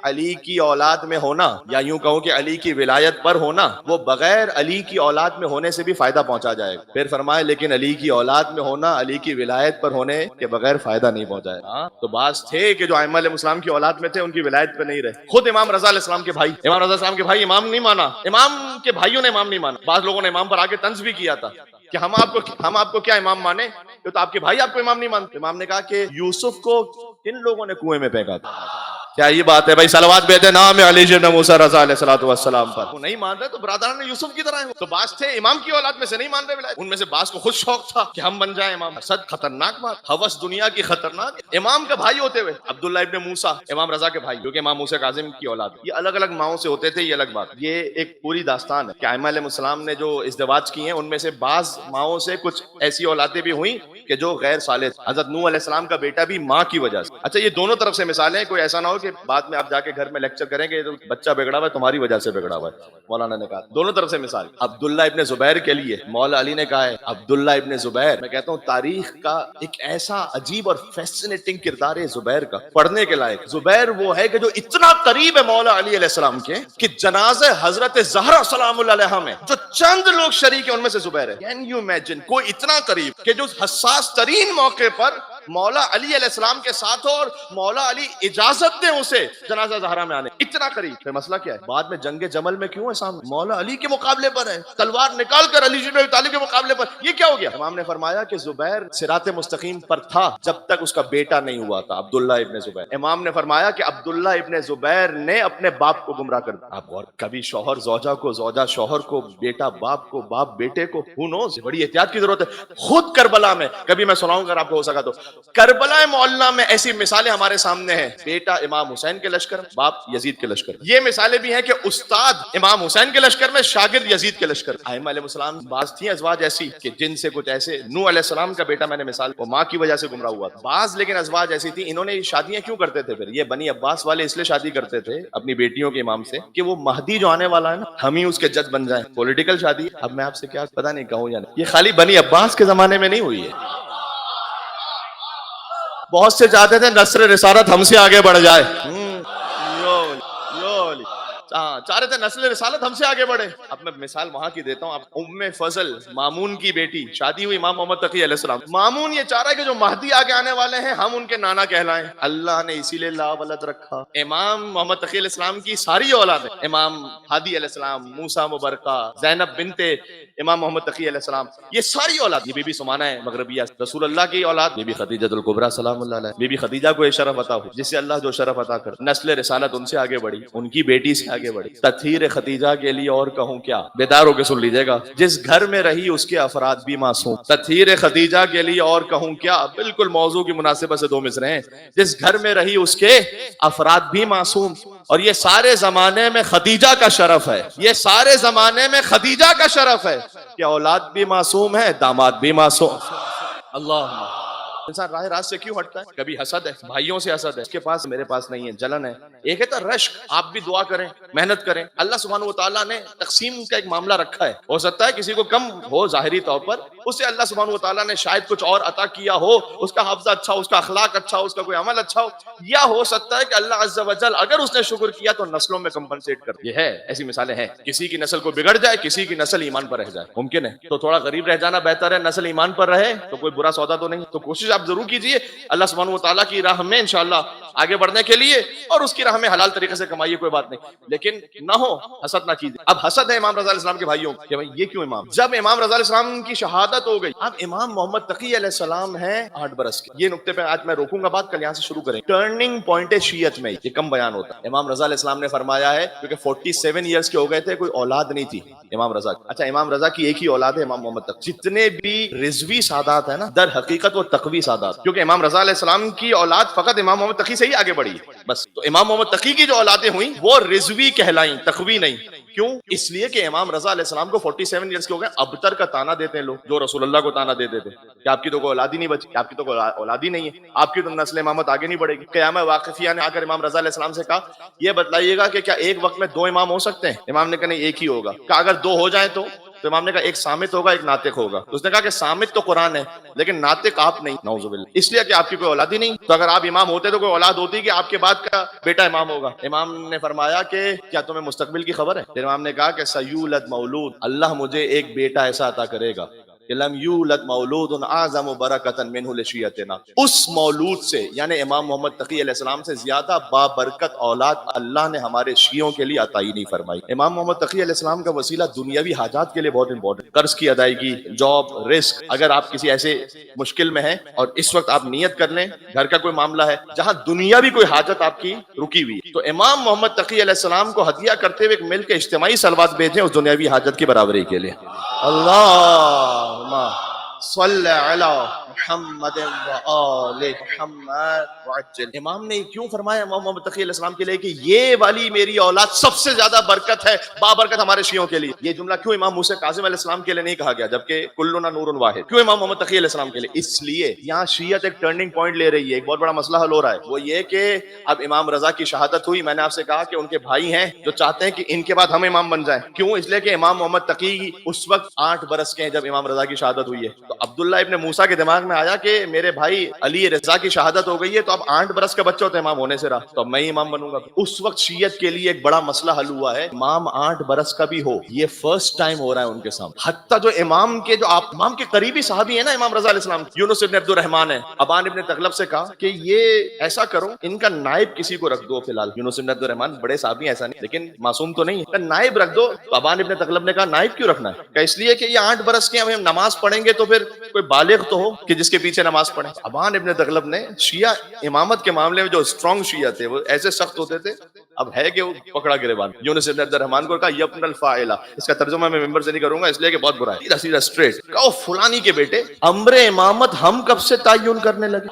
علی کی اولاد میں ہونا، یا یوں کہوں کہ علی کی ولایت پر ہونا، وہ بغیر علی کی اولاد میں ہونے سے بھی فائدہ پہنچا جائے گا. پھر فرمائے لیکن علی کی اولاد میں ہونا علی کی ولایت پر ہونے کے بغیر فائدہ نہیں پہنچائے. تو بعض تھے کہ جو ائمہ علیہ السلام کی اولاد میں تھے ان کی ولایت پہ نہیں رہے. خود امام رضا علیہ السلام کے بھائی، امام رضا السلام کے بھائی امام نہیں مانا، امام کے بھائیوں نے امام نہیں مانا. بعض لوگوں نے امام پر آگے طنز بھی کیا تھا کہ ہم آپ کو کیا امام مانے، تو آپ کے بھائی آپ کو امام نہیں مانتے. امام نے کہا کہ یوسف کو کن لوگوں نے کنویں میں پھینکا تھا. کیا یہ بات ہے بھائی؟ صلوات بھیجتے نام علی بن موسیٰ رضا علیہ الصلوۃ والسلام پر. وہ نہیں مان رہے تو برادران یوسف کی طرح ہیں. تو بعض تھے امام کی اولاد میں سے نہیں مان رہے ولایت، ان میں سے بعض کو خود شوق تھا کہ ہم بن جائیں امام. حسد خطرناک بات، ہوس دنیا کی خطرناک. امام کا بھائی ہوتے ہوئے عبداللہ ابن موسیٰ امام رضا کے بھائی، جو کہ امام موسیٰ کاظم کی اولاد، یہ الگ الگ ماؤں سے ہوتے تھے، یہ الگ بات. یہ ایک پوری داستان ہے کہ ائمہ علیہ السلام نے جو ازدواج کیے ہیں ان میں سے بعض ماؤں سے کچھ ایسی اولادیں بھی ہوئیں کہ جو غیر صالح. حضرت نوح علیہ السلام کا بیٹا بھی ماں کی وجہ سے. اچھا، یہ دونوں طرف سے مثالیں ہیں، کوئی ایسا نہ ہو کہ بعد میں آپ جا کے گھر میں لیکچر کریں گے بچہ بگڑا ہوا ہے تمہاری وجہ سے بگڑا ہوا ہے. مولانا نے کہا دونوں طرف سے مثال. عبداللہ ابن زبیر کے لیے مولا علی نے کہا ہے عبداللہ ابن زبیر، میں کہتا ہوں تاریخ کا ایک ایسا عجیب اور فیسنیٹنگ کردار ہے زبیر کا، پڑھنے کے لائق. زبیر وہ ہے کہ جو اتنا قریب ہے مولا علی علیہ السلام کے کہ جنازہ حضرت زہرا سلام اللہ علیہا میں جو چند لوگ شریک ہیں ان میں سے زبیر ہے. Can you imagine? کوئی اتنا قریب کہ جو حساس ترین موقع پر مولا علی علیہ السلام کے ساتھ ہو اور مولا علی اجازت دیں اسے جنازہ زہرا میں آنے. اتنا قریب. پھر مسئلہ کیا ہے؟ بعد میں جنگ جمل میں کیوں ہے سامنے؟ مولا علی کے مقابلے پر ہے، تلوار نکال کر علی بن ابی طالب کے مقابلے پر. یہ کیا ہو گیا؟ امام نے فرمایا کہ زبیر صراط مستقیم پر تھا جب تک اس کا بیٹا نہیں ہوا تھا، عبداللہ ابن زبیر. امام نے فرمایا کہ عبداللہ ابن زبیر نے اپنے باپ کو گمراہ کر دیا. آپ اور کبھی شوہر زوجہ کو، زوجہ شوہر کو، بیٹا باپ کو، باپ بیٹے کو، who knows؟ بڑی احتیاط کی ضرورت ہے. خود کربلا میں کبھی میں سناؤں اگر آپ کو ہو سکا تو، کربلا معلیٰ میں ایسی مثالیں ہمارے سامنے ہیں. بیٹا امام حسین کے لشکر، باپ یزید یزید کے لشکر میں. یہ مثالیں بھی ہیں کہ استاد امام حسین کے لشکر میں، شاگرد یزید کے لشکر میں. ائمہ علیہ السلام بعض تھیں ازواج ایسی کہ جن سے کچھ ایسے، نوح علیہ السلام کا بیٹا میں نے مثال، وہ ماں کی وجہ سے گمراہ ہوا تھا. بعض لیکن ازواج ایسی تھی، انہوں نے شادیاں کیوں کرتے تھے پھر؟ یہ بنی عباس والے اس لیے شادی کرتے تھے اپنی بیٹیوں کے امام سے کہ وہ مہدی جو آنے والا ہے نا، ہم ہی اس کے جج بن جائیں. پولیٹیکل شادی. اب میں آپ سے کیا پتہ نہیں کہوں یا نہیں، یہ خالی بنی عباس کے زمانے میں نہیں ہوئی ہے. بہت سے چاہتے تھے نصر رسالت ہم سے آگے بڑھ جائے. چاہ رہے تھے نسل رسالت ہم سے آگے بڑھے. اب میں مثال وہاں کی دیتا ہوں. اب ام فضل مامون کی بیٹی، شادی ہوئی امام محمد تقی علیہ السلام. مامون یہ چاہ رہا ہے کہ جو مہدی آگے آنے والے ہیں ہم ان کے نانا کہلائیں. اللہ نے اسی لیے لا ولد رکھا. امام محمد تقی علیہ السلام کی ساری اولاد، امام ہادی علیہ السلام، موسیٰ مبارکہ، زینب بنت امام محمد تقی علیہ السلام، یہ ساری اولاد. یہ بی بی سمانہ ہے مغربیہ، رسول اللہ کی اولاد. بی بی خدیجہ الکبریٰ سلام اللہ علیہ. بی بی خدیجہ کو یہ شرف عطا ہو جس سے اللہ جو شرف عطا کر. نسل رسالت ان سے آگے بڑھی، ان کی بیٹی سے آگے بڑھی. تطہیر خدیجہ کے لیے اور کہوں کیا، بیدار ہو کے سن لیجیے گا. جس گھر میں رہی اس کے افراد بھی معصوم. تطہیر خدیجہ کے لیے اور کہوں کیا، بالکل موضوع کی مناسبت سے دو مصرے ہیں. جس گھر میں رہی اس کے افراد بھی معصوم. اور یہ سارے زمانے میں خدیجہ کا شرف ہے، یہ سارے زمانے میں خدیجہ کا شرف ہے کہ اولاد بھی معصوم ہے، داماد بھی معصوم. اللہ. انسان راہ راست سے کیوں ہٹتا ہے؟ کبھی حسد ہے، بھائیوں سے حسد ہے، اس کے پاس میرے پاس نہیں ہے، جلن ہے. ایک ہے تو رشک. آپ بھی دعا کریں، محنت کریں. اللہ سبحانہ وتعالیٰ نے تقسیم کا ایک معاملہ رکھا ہے. ہو سکتا ہے کسی کو کم ہو ظاہری طور پر، اسے اللہ سبحانہ وتعالیٰ نے شاید کچھ اور عطا کیا ہو، اس کا حافظہ اچھا ہو، اس کا اخلاق اچھا ہو، اس کا کوئی عمل اچھا ہو. یا ہو سکتا ہے کہ اللہ عز و جل اگر اس نے شکر کیا تو نسلوں میں کمپنسیٹ کر. یہ ہے، ایسی مثالیں ہیں. کسی کی نسل کو بگڑ جائے، کسی کی نسل ایمان پر رہ جائے، ممکن ہے. تو تھوڑا غریب رہ جانا بہتر ہے، نسل ایمان پر رہے تو کوئی برا سودا تو نہیں. تو کوشش آپ ضرور کیجئے اللہ سبحانہ وتعالیٰ کی راہ میں انشاءاللہ آگے بڑھنے کے لیے، اور اس کی راہ میں حلال طریقے سے کمائیے، کوئی بات نہیں، لیکن نہ ہو حسد نہ کیجیے. اب حسد ہے امام رضا علیہ السلام کے بھائیوں کہ بھائی یہ کیوں امام. جب امام رضا علیہ السلام کی شہادت ہو گئی، اب امام محمد تقی علیہ السلام ہیں 8 برس کے. یہ نقطے پہ آج میں روکوں گا بات، کل یہاں سے شروع کریں. ٹرننگ پوائنٹ ہے شیعت میں، یہ کم بیان ہوتا ہے. امام رضا علیہ السلام نے فرمایا ہے کیونکہ 47 ایئرس کے ہو گئے تھے، کوئی اولاد نہیں تھی امام رضا. اچھا امام رضا کی ایک ہی اولاد ہے امام محمد تقی. جتنے بھی رضوی سادات ہیں نا، در حقیقت وہ تقوی سادات، کیونکہ امام رضا علیہ السلام کی اولاد فقط امام محمد تقی سے ہی آگے بڑھی بس. تو امام محمد تقی کی جو اولادیں ہوئیں وہ رضوی کہلائیں، تقوی نہیں. کیوں؟ اس لیے کہ امام رضا علیہ السلام کو 47 ایئرس کے ہو گئے. ابتر کا تانا دیتے ہیں لوگ، جو رسول اللہ کو تانا دیتے تھے کہ آپ کی تو کوئی اولاد ہی نہیں بچی، آپ کی تو کوئی اولاد ہی نہیں ہے، آپ کی تو نسل امامت آگے نہیں بڑھے گی. قیامہ واقفیہ نے آ کر امام رضا علیہ السلام سے کہا یہ بتلائیے گا کہ کیا ایک وقت میں 2 امام ہو سکتے ہیں؟ امام نے کہا نہیں، ایک ہی ہوگا. کہا اگر 2 ہو جائیں تو امام نے کہا ایک سامت ہوگا، ایک ناطق ہوگا. اس نے کہا کہ سامت تو قرآن ہے لیکن ناطق آپ نہیں، نعوذ باللہ، اس لیے کہ آپ کی کوئی اولاد ہی نہیں. تو اگر آپ امام ہوتے تو کوئی اولاد ہوتی کہ آپ کے بعد کا بیٹا امام ہوگا. امام نے فرمایا کہ کیا تمہیں مستقبل کی خبر ہے؟ پھر امام نے کہا کہ سیولد مولود، اللہ مجھے ایک بیٹا ایسا عطا کرے گا کہ لم یولد مولود اعظم برکۃ منہ لشیعتنا. اس مولود سے یعنی امام محمد تقی علیہ السلام سے زیادہ بابرکت اولاد اللہ نے ہمارے شیعوں کے لیے عطا ہی نہیں فرمائی. امام محمد تقی علیہ السلام کا وسیلہ دنیاوی حاجات کے لیے بہت امپورٹنٹ، قرض کی ادائیگی، جاب، رزق. اگر آپ کسی ایسے مشکل میں ہیں اور اس وقت آپ نیت کر لیں، گھر کا کوئی معاملہ ہے جہاں دنیاوی کوئی حاجت آپ کی رکی ہوئی، تو امام محمد تقی علیہ السلام کو ہدیہ کرتے ہوئے مل کے اجتماعی صلوات بھیجیں اس دنیاوی حاجت کی برابری کے لیے. اللہم صلی علی محمد و آل محمد وعجل. امام نے کیوں فرمایا امام محمد تقی علیہ السلام کے لیے کہ یہ والی میری اولاد سب سے زیادہ برکت ہے، بابرکت ہمارے شیعوں کے لیے. یہ جملہ کیوں امام موسیٰ کاظم علیہ السلام کے لیے نہیں کہا گیا جبکہ کلنا نور واحد؟ کیوں امام محمد تقی علیہ السلام کے لیے؟ اس لیے یہاں شیعت ایک ٹرننگ پوائنٹ لے رہی ہے، ایک بہت بڑا مسئلہ حل ہو رہا ہے. وہ یہ کہ اب امام رضا کی شہادت ہوئی، میں نے آپ سے کہا کہ ان کے بھائی ہیں جو چاہتے ہیں کہ ان کے بعد ہم امام بن جائیں. کیوں؟ اس لیے کہ امام محمد تقی اس وقت 8 برس کے ہیں جب امام رضا کی شہادت ہوئی ہے. تو عبداللہ ابن موسیٰ کے دماغ میں آیا کہ میرے بھائی علی رضا کی شہادت ہو گئی ہے تو اب 8 برس کا بچہ تو امام ہونے سے رہا، تو اب میں ہی امام بنوں گا. اس وقت شیعت کے لیے ایک بڑا مسئلہ حل ہوا ہے، امام 8 برس کا بھی ہو، یہ فرسٹ ٹائم ہو رہا ہے ان کے سامنے. حتیٰ جو امام کے جو آپ امام کے قریبی صحابی ہیں نا امام رضا علیہ السلام، یونس ابن عبد الرحمن ہے، ابان ابن تغلب سے کہا کہ یہ ایسا کرو ان کا نائب کسی کو رکھ دو. فی الحال یونس ابن عبد الرحمن بڑے صحابی ایسا نہیں لیکن معصوم تو نہیں ہے، نائب رکھ دو. تو ابان ابن تغلب نے کہا نائب کیوں رکھنا ہے؟ کہ اس لیے کہ یہ 8 برس کے ہم نماز پڑھیں گے تو پھر کوئی بالغ تو ہو کہ جس کے پیچھے نماز پڑھے. ابان ابن تغلب نے شیعہ امامت کے معاملے میں جو اسٹرانگ شیعہ تھے وہ ایسے سخت ہوتے تھے، اب ہے کہ وہ پکڑا گریبان. یونس ابن عبد الرحمن کو کہا یبن الفاعلہ، اس کا ترجمہ میں ممبر سے نہیں کروں گا اس لیے کہ بہت برا ہے، سیدھا سیدھا اسٹریٹ کہو فلانی کے بیٹے امر امامت ہم کب سے تعین کرنے لگے؟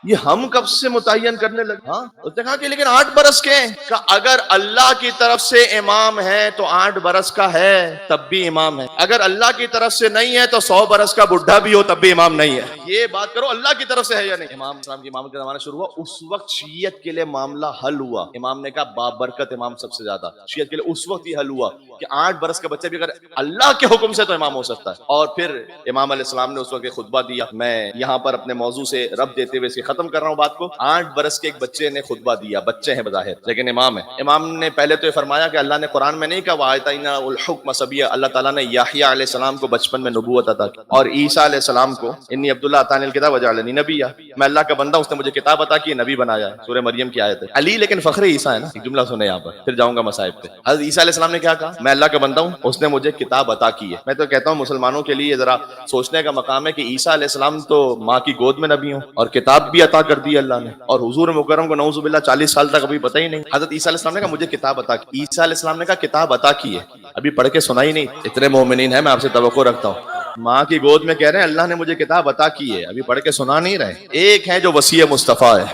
یہ ہم کب سے متعین کرنے لگے؟ ہاں اس نے کہا کہ لیکن 8 برس کے ہیں. کہ اگر اللہ کی طرف سے امام ہے تو 8 برس کا ہے تب بھی امام ہے، اگر اللہ کی طرف سے نہیں ہے تو 100 برس کا بڈھا بھی ہو تب بھی امام نہیں ہے. یہ بات کرو اللہ کی طرف سے ہے یا نہیں. امام اسلام کی امامت کا زمانہ شروع ہوا، اس وقت شیعت کے لیے معاملہ حل ہوا. امام نے کہا بابرکت امام سب سے زیادہ، شیعت کے لیے اس وقت یہ حل ہوا کہ 8 برس کا بچہ بھی اگر اللہ کے حکم سے تو امام ہو سکتا ہے. اور پھر امام علیہ السلام نے اس وقت ایک خطبہ دیا. میں یہاں پر اپنے موضوع سے رب دیتے ہوئے ختم کر رہا ہوں بات کو. 8 برس کے ایک بچے نے خطبہ دیا، بچے ہیں بظاہر لیکن امام ہے. امام نے پہلے تو یہ فرمایا کہ اللہ نے قرآن میں نہیں کہا وَآتَيْنَا الْحُكْمَ صَبِيًّا، اللہ تعالیٰ نے یحییٰ علیہ السلام کو بچپن میں نبوت عطا کی، اور عیسیٰ علیہ السلام کو انی عبداللہ آتانی الکتاب وجعلنی نبیّا، میں اللہ کا بندہ ہوں، اس نے مجھے کتاب عطا کی، نبی بنایا ہے. سورہ مریم کی آیت ہے. علی لیکن فخر عیسیٰ ہے نا. ایک جملہ سنے یہاں پر پھر جاؤں گا مصائب پہ. حضرت عیسیٰ علیہ السلام نے کیا کہا؟ میں اللہ کا بندہ ہوں، اس نے مجھے کتاب عطا کی ہے. میں تو کہتا ہوں مسلمانوں کے لیے ذرا سوچنے کا مقام ہے کہ عیسیٰ علیہ السلام تو ماں کی گود میں نبی ہوں اور کتاب بھی عطا کر دی اللہ نے، اور حضور مکرم کو نعوذ باللہ 40 سال تک ابھی پتہ ہی نہیں. حضرت عیسیٰ علیہ السلام نے کہا مجھے کتاب عطا کی. عیسیٰ علیہ السلام نے کہا کتاب عطا کی ہے، ابھی پڑھ کے سنا ہی نہیں. اتنے مومنین ہیں، میں آپ سے توقع رکھتا ہوں. ماں کی گود میں کہہ رہے ہیں اللہ نے مجھے کتاب عطا کی ہے، ابھی پڑھ کے سنا نہیں رہے. ایک ہے جو وسیع مصطفیٰ ہے،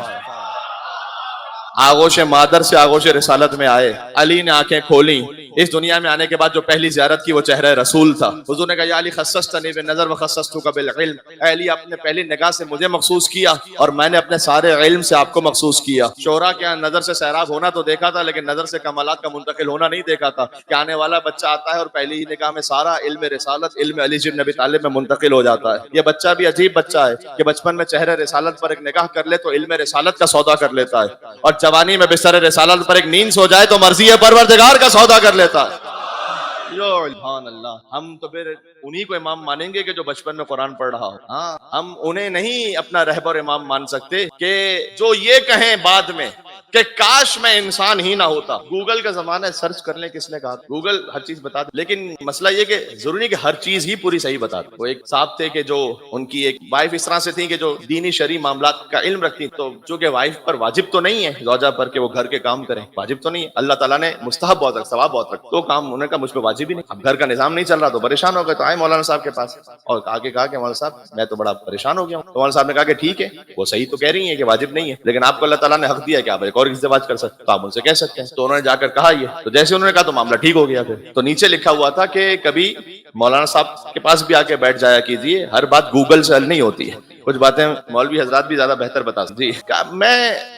آغوش مادر سے آغوش رسالت میں آئے. علی نے آنکھیں کھولیں، اس دنیا میں آنے کے بعد جو پہلی زیارت کی وہ چہرہ رسول تھا. حضور نے کہا یا علی خصصتنی بالنظر وخصصتک بالعلم، اے علی اپنے پہلی نگاہ سے مجھے مخصوص کیا اور میں نے اپنے سارے علم سے آپ کو مخصوص کیا. شعراء کیا نظر سے سیراب ہونا تو دیکھا تھا لیکن نظر سے کمالات کا منتقل ہونا نہیں دیکھا تھا. کہ آنے والا بچہ آتا ہے اور پہلی ہی نگاہ میں سارا علم رسالت علم علی بن ابی طالب میں منتقل ہو جاتا ہے. یہ بچہ بھی عجیب بچہ ہے کہ بچپن میں چہرہ رسالت پر ایک نگاہ کر لے تو علم رسالت کا سودا کر لیتا ہے، اور جوانی میں بستر رسالت پر ایک نیند سو جائے تو مرضی پروردگار کا سودا کر لیتا ہے. سبحان اللہ. ہم تو پھر انہی کو امام مانیں گے کہ جو بچپن میں قرآن پڑھ رہا ہو. ہاں ہم انہیں نہیں اپنا رہبر امام مان سکتے کہ جو یہ کہیں بعد میں کہ کاش میں انسان ہی نہ ہوتا. گوگل کا زمانہ ہے، سرچ کر لیں کس نے کہا. گوگل ہر چیز بتا دے، لیکن مسئلہ یہ کہ ضروری نہیں کہ ہر چیز ہی پوری صحیح بتا دے. وہ ایک صاحب تھے کہ جو ان کی ایک وائف اس طرح سے تھی کہ جو دینی شرعی معاملات کا علم رکھتی، تو چونکہ وائف پر واجب تو نہیں ہے زوجہ پر کہ وہ گھر کے کام کریں، واجب تو نہیں ہے، اللہ تعالیٰ نے مستحب بہت رکھا، ثواب بہت رکھا، تو کام انہوں نے کہا مجھ پہ واجب ہی نہیں. اب گھر کا نظام نہیں چل رہا تو پریشان ہو گئے، تو آئے مولانا صاحب کے پاس اور آگے کہا کہ مولانا صاحب میں تو بڑا پریشان ہو گیا ہوں. تو مولانا صاحب نے کہا کہ ٹھیک ہے وہ صحیح تو کہہ رہی ہیں کہ واجب نہیں ہے، لیکن آپ کو اللہ تعالیٰ نے حق دیا ہے کہ آپ ایک اور ازدواج کر سکتے، تو آپ ان سے کہہ سکتے ہیں. تو انہوں نے جا کر کہا یہ، تو جیسے انہوں نے کہا تو معاملہ ٹھیک ہو گیا. پھر تو نیچے لکھا ہوا تھا کہ کبھی مولانا صاحب کے پاس بھی آ کے بیٹھ جایا کیجیے، ہر بات گوگل سے حل نہیں ہوتی ہے، کچھ باتیں مولوی حضرات بھی زیادہ بہتر بتا سکتے. جی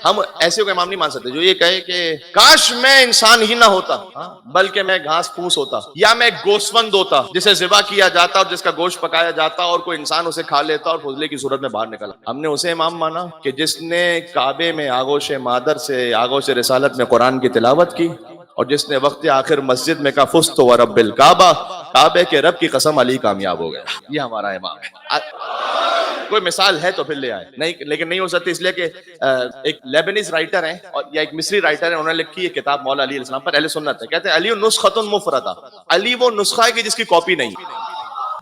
ہم ایسے کو امام نہیں مان سکتے جو یہ کہے کہ کاش میں انسان ہی نہ ہوتا بلکہ میں گھاس پھوس ہوتا، یا میں گوسفند ہوتا جسے ذبح کیا جاتا اور جس کا گوشت پکایا جاتا اور کوئی انسان اسے کھا لیتا اور فضلے کی صورت میں باہر نکلا. ہم نے اسے امام مانا کہ جس نے کعبے میں آغوش مادر سے آغوش رسالت میں قرآن کی تلاوت کی، اور جس نے وقت آخر مسجد میں کہا فزت ورب الکعبہ، کعبے کے رب کی قسم علی کامیاب ہو گیا. یہ ہمارا امام ہے. کوئی مثال ہے تو پھر لے آئے، نہیں لیکن نہیں ہو سکتی، اس لیے کہ ایک لیبنیز رائٹر ہیں اور یا ایک مصری رائٹر ہیں، انہوں نے لکھی ہے کتاب مولا علی علیہ السلام پر، اہل سنت ہے، کہتے ہیں علی نسخۃ مفردہ، علی وہ نسخہ ہے کہ جس کی کاپی نہیں،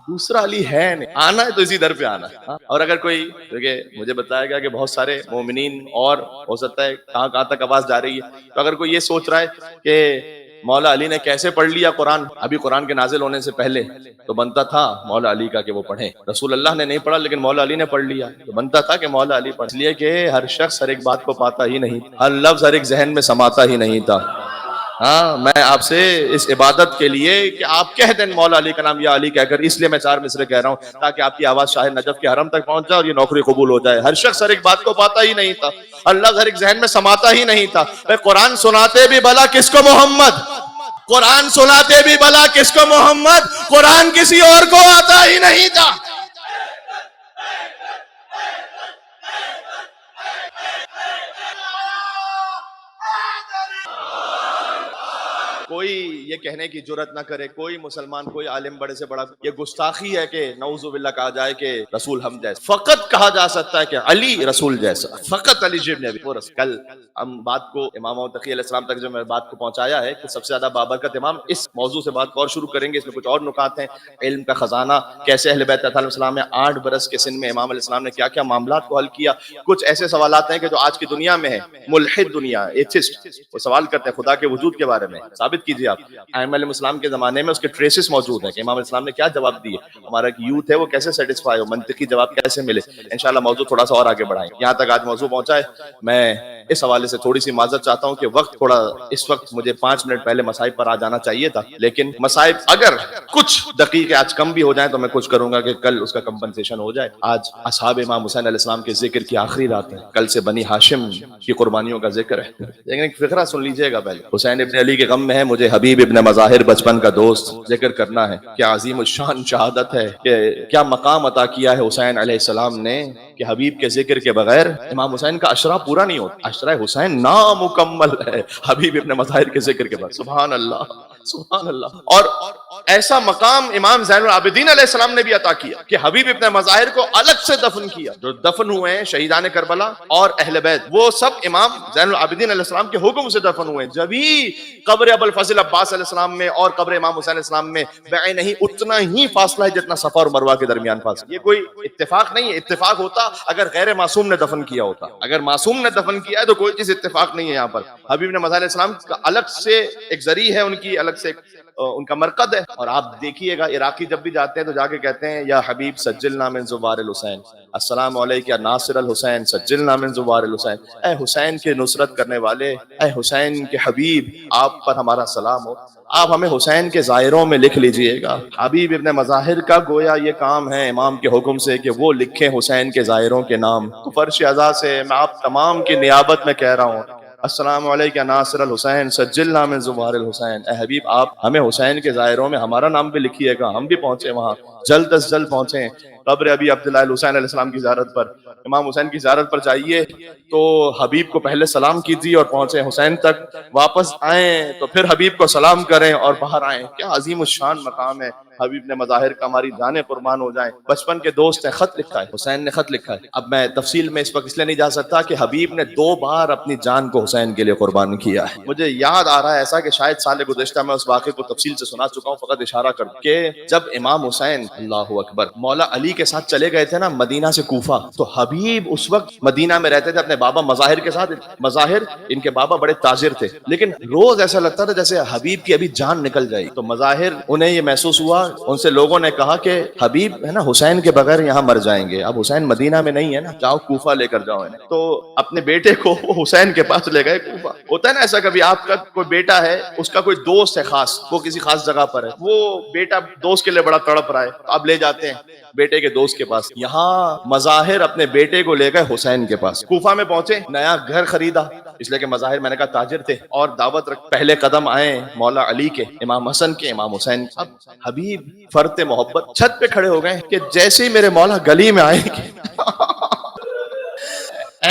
دوسرا علی ہے نہیں. آنا ہے تو اسی در پہ آنا ہے. اور اگر کوئی دیکھیں مجھے بتایا گیا کہ بہت سارے مومنین اور ہو سکتا ہے کہاں کہاں تک آواز جا رہی ہے، تو اگر کوئی یہ سوچ رہا ہے کہ مولا علی نے کیسے پڑھ لیا قرآن ابھی قرآن کے نازل ہونے سے پہلے، تو بنتا تھا مولا علی کا کہ وہ پڑھیں. رسول اللہ نے نہیں پڑھا لیکن مولا علی نے پڑھ لیا، تو بنتا تھا کہ مولا علی پڑھ. اس لیے کہ ہر شخص ہر ایک بات کو پاتا ہی نہیں، ہر لفظ ہر ایک ذہن میں سماتا ہی نہیں تھا. ہاں میں آپ سے اس عبادت کے لیے کہ آپ کہہ دیں مولا علی کا نام یا علی کہہ کر، اس لیے میں 4 مصرے کہہ رہا ہوں تاکہ آپ کی آواز شاہ نجف کے حرم تک پہنچ جائے اور یہ نوکری قبول ہو جائے. ہر شخص ہر ایک بات کو پاتا ہی نہیں تھا، اللہ ہر ایک ذہن میں سماتا ہی نہیں تھا. قرآن سناتے بھی بھلا کس کو محمد، قرآن سناتے بھی بھلا کس کو محمد، قرآن کسی اور کو آتا ہی نہیں تھا. کوئی یہ کہنے کی جرت نہ کرے، کوئی مسلمان کوئی عالم بڑے سے بڑا، یہ گستاخی ہے کہ نعوذ باللہ کہا جائے کہ رسول ہم جیسا. فقط کہا جا سکتا ہے کہ علی رسول جیسا، فقط علی جبن ابی طالب. کل ہم بات کو امام تقی علیہ السلام تک جو میں بات کو پہنچایا ہے کہ سب سے زیادہ بابرکت امام، اس موضوع سے بات کو اور شروع کریں گے. اس میں کچھ اور نکات ہیں، علم کا خزانہ، کیسے اہل بیت علیہ السلام نے 8 برس کے سن میں امام علیہ السلام نے کیا کیا معاملات کو حل کیا. کچھ ایسے سوالات ہیں کہ جو آج کی دنیا میں ہے، ملحد دنیا ایتھسٹ وہ سوال کرتے ہیں خدا کے وجود کے بارے میں، ثابت ثابت کیجیے آپ ائمہ علیہ السلام کے زمانے میں اس کے ٹریسز موجود ہیں کہ امام علیہ السلام نے کیا جواب دیے, ہمارا ایک یوتھ ہے وہ کیسے سیٹسفائی ہو, منطقی جواب کیسے ملے. انشاءاللہ موضوع تھوڑا سا اور آگے بڑھائیں, یہاں تک آج موضوع پہنچا ہے. میں اس حوالے سے تھوڑی سی معذرت چاہتا ہوں کہ وقت تھوڑا اس وقت مجھے 5 منٹ پہلے مصائب پر آ جانا چاہیے تھا, لیکن مصائب اگر کچھ دقیقے آج کم بھی ہو جائیں تو میں کچھ کروں گا کہ کل اس کا کمپنسیشن ہو جائے. آج اصحاب امام حسین علیہ السلام کے ذکر کی آخری رات ہے, کل سے بنی ہاشم کی قربانیوں کا ذکر ہے. لیکن ایک فقرہ سن لیجئے گا پہلے. حسین ابن علی کے غم میں ہے مجھے حبیب ابن مظاہر بچپن کا دوست ذکر کرنا ہے. کیا عظیم الشان شہادت ہے کہ کیا مقام عطا کیا ہے حسین علیہ السلام نے کہ حبیب کے ذکر کے بغیر امام حسین کا عشرہ پورا نہیں ہوتا. عشرہ حسین نامکمل ہے حبیب ابن مظاہر کے ذکر کے بعد. سبحان اللہ سبحان اللہ. اور ایسا مقام امام زین العابدین علیہ السلام نے بھی عطا کیا کہ حبیب ابن مظاہر کو الگ سے دفن کیا. جو دفن ہوئے ہیں شہیدان کربلا اور اہل بیت وہ سب امام زین العابدین علیہ السلام کے حکم سے دفن ہوئے ہیں. جبھی قبر ابو الفضل عباس علیہ السلام میں اور قبر امام حسین علیہ السلام میں بعین نہیں اتنا ہی فاصلہ ہے جتنا صفا اور مروہ کے درمیان فاصلہ. یہ کوئی اتفاق نہیں ہے. اتفاق ہوتا اگر غیر معصوم نے دفن کیا ہوتا. اگر معصوم نے دفن کیا ہے تو کوئی چیز اتفاق نہیں ہے. یہاں پر حبیب نے مظاہر علیہ السلام کا الگ سے ایک ذریعہ ہے, ان کی الگ سے ان کا مرقد ہے. اور آپ دیکھیے گا عراقی جب بھی جاتے ہیں تو جا کے کہتے ہیں یا حبیب سجلنا من زوار الحسین, السلام علیک یا ناصر الحسین سجلنا من زوار الحسین. اے حسین کے نصرت کرنے والے, اے حسین کے حبیب, آپ پر ہمارا سلام ہو, آپ ہمیں حسین کے زائروں میں لکھ لیجئے گا. حبیب ابن مظاہر کا گویا یہ کام ہے امام کے حکم سے کہ وہ لکھیں حسین کے زائروں کے نام. تو فرش اعزاز سے میں آپ تمام کی نیابت میں کہہ رہا ہوں السلام علیکم یا ناصر الحسین سجلنا من زوار الحسین. اے حبیب آپ ہمیں حسین کے زائروں میں ہمارا نام بھی لکھیے گا, ہم بھی پہنچے وہاں, جلد از جلد پہنچیں. قبر ابی عبداللہ الحسین علیہ السلام کی زیارت پر, امام حسین کی زیارت پر جائیے تو حبیب کو پہلے سلام کیجیے اور پہنچے حسین تک. واپس آئیں تو پھر حبیب کو سلام کریں اور باہر آئیں. کیا عظیم الشان مقام ہے حبیب نے مظاہر کا, ہماری جانیں قربان ہو جائیں. بچپن کے دوست ہیں, خط لکھا ہے حسین نے, خط لکھا ہے. اب میں تفصیل میں اس وقت اس لیے نہیں جا سکتا کہ حبیب نے 2 بار اپنی جان کو حسین کے لیے قربان کیا ہے. مجھے یاد آ رہا ہے ایسا کہ شاید سال گزشتہ میں اس واقعے کو تفصیل سے سنا چکا ہوں, فقط اشارہ کر کہ جب امام حسین اللہ اکبر مولا علی کے ساتھ چلے گئے تھے نا مدینہ سے کوفہ, تو حبیب اس وقت مدینہ میں رہتے تھے اپنے بابا مظاہر کے ساتھ. مظاہر ان کے بابا بڑے تاجر تھے, لیکن روز ایسا لگتا تھا جیسے حبیب کی ابھی جان نکل جائے. تو مظاہر انہیں یہ محسوس ہوا, ان سے لوگوں نے کہا کہ حبیب ہے نا حسین کے بغیر یہاں مر جائیں گے. اب حسین مدینہ میں نہیں ہے نا, جاؤ کوفہ لے کر جاؤ انہیں. تو اپنے بیٹے کو حسین کے پاس لے گئے کوفہ. ہوتا ہے نا ایسا کبھی آپ کا کوئی بیٹا ہے, اس کا کوئی دوست ہے خاص, وہ کسی خاص جگہ پر ہے, وہ بیٹا دوست کے لیے بڑا تڑپ رہا ہے, آپ لے جاتے ہیں بیٹے کے دوست کے پاس. یہاں مظاہر اپنے بیٹے کو لے گئے حسین کے پاس. کوفہ میں پہنچے, نیا گھر خریدا, اس لیے کہ مظاہر میں نے کہا تاجر تھے, اور دعوت رکھ. پہلے قدم آئے مولا علی کے, امام حسن کے, امام حسین. اب حبیب فرت محبت چھت پہ کھڑے ہو گئے کہ جیسے ہی میرے مولا گلی میں آئے گے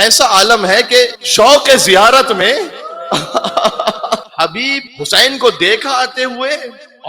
ایسا عالم ہے کہ شوق زیارت میں حبیب حسین کو دیکھا آتے ہوئے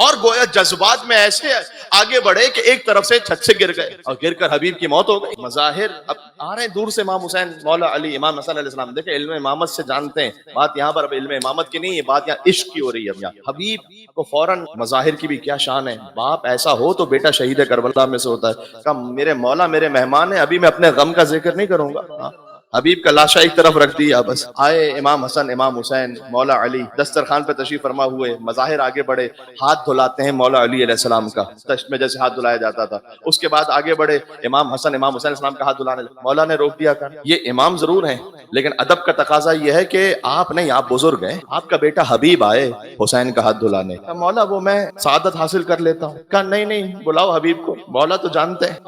اور گویا جذبات میں ایسے آگے بڑھے کہ ایک طرف سے چھت سے گر گئے اور گر کر حبیب کی موت ہو گئی. مظاہر اب آ رہے ہیں دور سے امام حسین, مولا علی, امام حسن علیہ السلام. دیکھیں علم امامت سے جانتے ہیں بات, یہاں پر اب علم امامت کی نہیں ہے بات, یہاں عشق کی ہو رہی ہے. اب یہاں حبیب کو فوراً, مظاہر کی بھی کیا شان ہے, باپ ایسا ہو تو بیٹا شہید کربلا میں سے ہوتا ہے. کہ میرے مولا میرے مہمان ہیں, ابھی میں اپنے غم کا ذکر نہیں کروں گا. حبیب کا لاشا ایک طرف رکھ دیا, بس آئے امام حسن, امام حسین, مولا علی دسترخوان پہ تشریف فرما ہوئے. مظاہر آگے بڑھے, ہاتھ دھلاتے ہیں مولا علی علیہ السلام کا, دشت میں جیسے ہاتھ دھلایا جاتا تھا. اس کے بعد آگے بڑھے امام حسن, امام حسین السلام کا ہاتھ دھلانے. مولا نے روک دیا, کہا یہ امام ضرور ہیں لیکن ادب کا تقاضا یہ ہے کہ آپ نہیں, آپ بزرگ ہیں, آپ کا بیٹا حبیب آئے حسین کا ہاتھ دھلانے. مولا وہ میں سعادت حاصل کر لیتا ہوں. کہا نہیں نہیں, بلاؤ حبیب کو, مولا تو جانتے ہیں.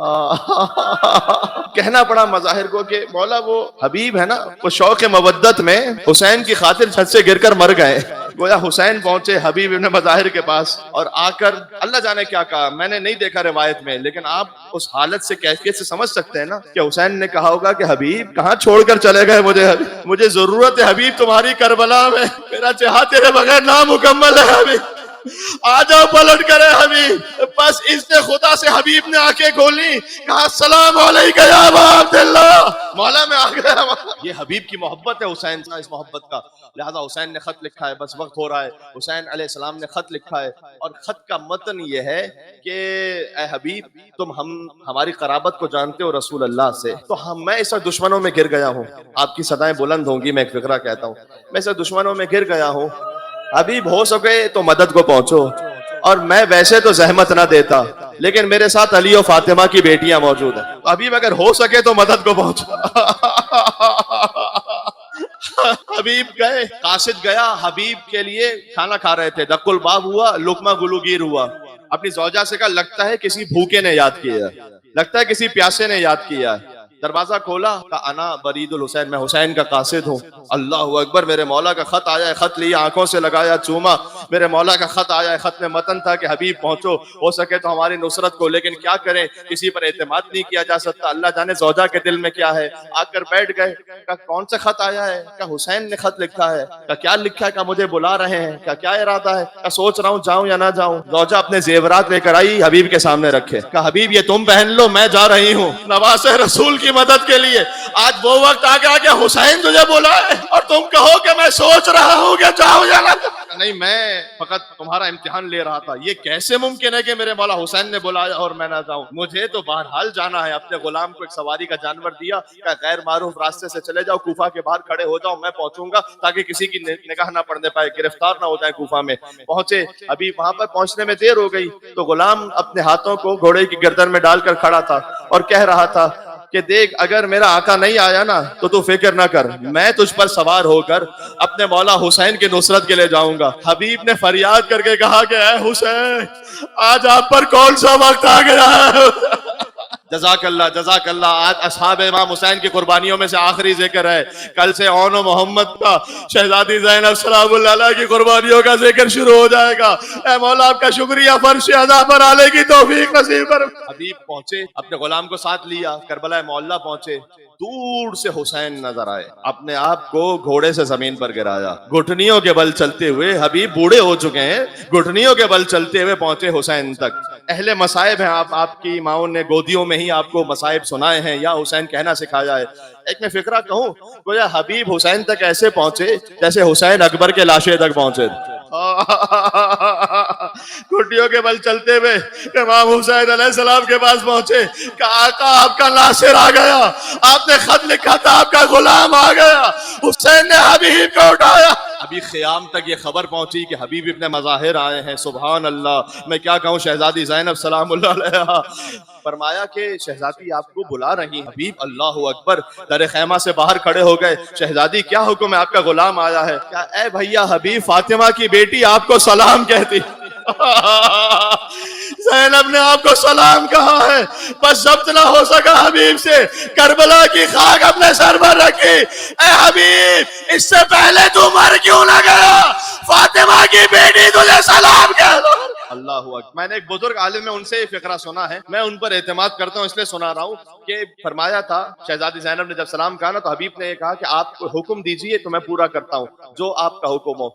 کہنا پڑا مظاہر کو کہ مولا وہ حبیب ہے نا, وہ شوق مودت میں حسین کی خاطر چھت سے گر کر مر گئے. گویا حسین پہنچے حبیب ابن مظاہر کے پاس اور آ کر اللہ جانے کیا کہا, میں نے نہیں دیکھا روایت میں, لیکن آپ اس حالت سے کیفیت سے سمجھ سکتے ہیں نا کہ حسین نے کہا ہوگا کہ حبیب کہاں چھوڑ کر چلے گئے مجھے, مجھے ضرورت ہے حبیب تمہاری کربلا میں, میرا جہاد تیرے بغیر نامکمل ہے حبیب, آ جاؤ پلٹ کرے حبیب. بس اس نے خدا سے حبیب نے آنکھیں کھولی, کہا السلام علیکم یا ابا عبداللہ, مولا میں آ گیا. یہ حبیب کی محبت ہے حسین سے, اس محبت کا. لہذا حسین نے خط لکھا ہے, بس وقت ہو رہا ہے. حسین علیہ السلام نے خط لکھا ہے اور خط کا متن یہ ہے کہ اے حبیب تم ہماری قرابت کو جانتے ہو رسول اللہ سے, تو میں اس وقت دشمنوں میں گر گیا ہوں. آپ کی صدائیں بلند ہوں گی, میں ایک فقرہ کہتا ہوں, میں اس وقت دشمنوں میں گر گیا ہوں حبیب ہو سکے تو مدد کو پہنچو، اور میں ویسے تو زحمت نہ دیتا لیکن میرے ساتھ علی و فاطمہ کی بیٹیاں موجود ہیں، حبیب اگر ہو سکے تو مدد کو پہنچو۔ حبیب گئے، قاصد گیا، حبیب کے لیے کھانا کھا رہے تھے، دق الباب ہوا، لقمہ گلوگیر ہوا، اپنی زوجہ سے کہا لگتا ہے کسی بھوکے نے یاد کیا، لگتا ہے کسی پیاسے نے یاد کیا۔ دروازہ کھولا، کہا انا برید الحسین، میں حسین کا قاصد ہوں۔ اللہ اکبر، میرے مولا کا خط آیا ہے، خط لیا، آنکھوں سے لگایا، چوما، میرے مولا کا خط آیا ہے، خط میں متن تھا کہ حبیب پہنچو، ہو سکے تو ہماری نصرت کو، لیکن کیا کریں، کسی پر اعتماد نہیں کیا جا سکتا، اللہ جانے زوجہ کے دل میں کیا ہے۔ آ کر بیٹھ گئے، کہا کون سے خط آیا ہے؟ کہا حسین نے خط لکھا ہے۔ کہا کیا لکھا ہے؟ کہا مجھے بلا رہے ہیں۔ کہا کیا ارادہ ہے؟ کہا سوچ رہا ہوں جاؤں یا نہ جاؤں۔ زوجہ اپنے زیورات لے کر آئی، حبیب کے سامنے رکھے، کہا حبیب یہ تم پہن لو، میں جا رہی ہوں نواسہ رسول کی مدد کے لیے۔ آج وہ وقت آ گیا کہ حسین تجھے بلائے اور تم کہو کہ میں سوچ رہا ہوں کہ جاؤں یا نہ جاؤں۔ نہیں، میں فقط تمہارا امتحان لے رہا تھا، یہ کیسے ممکن ہے کہ میرے مولا حسین نے بلایا اور میں نہ جاؤں؟ مجھے تو بہرحال جانا ہے۔ اپنے غلام کو ایک سواری کا جانور دیا کہ غیر معروف راستے سے چلے جاؤ، کوفہ کے باہر کھڑے ہو جاؤ، میں پہنچوں گا تاکہ کسی کی نگاہ نہ پڑنے پائے، گرفتار نہ ہو جائے کوفہ میں۔ پہنچے، ابھی وہاں پر پہنچنے میں دیر ہو گئی تو غلام اپنے ہاتھوں کو گھوڑے کی گردن میں ڈال کر کھڑا تھا اور کہہ رہا تھا کہ دیکھ اگر میرا آقا نہیں آیا نا تو فکر نہ کر، میں تجھ پر سوار ہو کر اپنے مولا حسین کی نصرت کے لیے جاؤں گا۔ حبیب نے فریاد کر کے کہا کہ اے حسین، آج آپ پر کون سا وقت آ گیا ہے؟ جزاک اللہ، جزاک اللہ۔ آج اصحاب امام حسین کی قربانیوں میں سے آخری ذکر ہے، کل سے اون و محمد کا، شہزادی زینب سلام اللہ علیہ کی قربانیوں کا ذکر شروع ہو جائے گا۔ اے مولا آپ کا شکریہ، فرش عزا پر آنے کی توفیق نصیب کر۔ حبیب پہنچے، اپنے غلام کو ساتھ لیا، کربلا معلیٰ پہنچے، دور سے حسین نظر آئے، اپنے آپ کو گھوڑے سے زمین پر گرایا، گھٹنیوں کے بل چلتے ہوئے، حبیب بوڑھے ہو چکے ہیں، گھٹنیوں کے بل چلتے ہوئے پہنچے حسین تک۔ اہل مصائب ہیں، آپ کی ماؤں نے گودیوں میں ہی آپ کو مصائب سنائے ہیں یا حسین کہنا سکھایا ہے۔ ایک میں فقرہ کہوں، گویا حبیب حسین تک ایسے پہنچے جیسے حسین اکبر کے لاشے تک پہنچے، گھٹیوں کے بل چلتے ہوئے امام حسین علیہ السلام کے پاس پہنچے کہ آقا آپ کا ناصر آ گیا، آپ نے خط لکھا تھا، آپ کا غلام آ گیا۔ حسین نے حبیب کو اٹھایا، ابھی خیام تک یہ خبر پہنچی کہ حبیب ابن مظاہر آئے ہیں۔ سبحان اللہ، میں کیا کہوں، شہزادی زینب سلام اللہ علیہا، فرمایا کہ شہزادی آپ کو بلا رہی ہیں۔ حبیب اللہ اکبر در خیمہ سے باہر کھڑے ہو گئے، شہزادی کیا حکم ہے؟ آپ کا غلام آیا ہے۔ کیا اے بھیا حبیب، فاطمہ کی بیٹی آپ کو سلام کہتی۔ زینب نے آپ کو سلام کہا ہے، بس ضبط نہ ہو سکا حبیب سے، کربلا کی خاک اپنے سر پر رکھی۔ اے حبیب، اس سے پہلے تو مر کیوں نہ گیا؟ فاطمہ کی بیٹی تجھے سلام کہہ دو۔ اللہ اکبر۔ میں نے ایک بزرگ عالم میں ان سے یہ فقرہ سنا ہے، میں ان پر اعتماد کرتا ہوں اس لیے سنا رہا ہوں، کہ فرمایا تھا شہزادی زینب نے جب سلام کہا نا تو حبیب نے یہ کہا کہ آپ کو حکم دیجئے تو میں پورا کرتا ہوں، جو آپ کا حکم ہو۔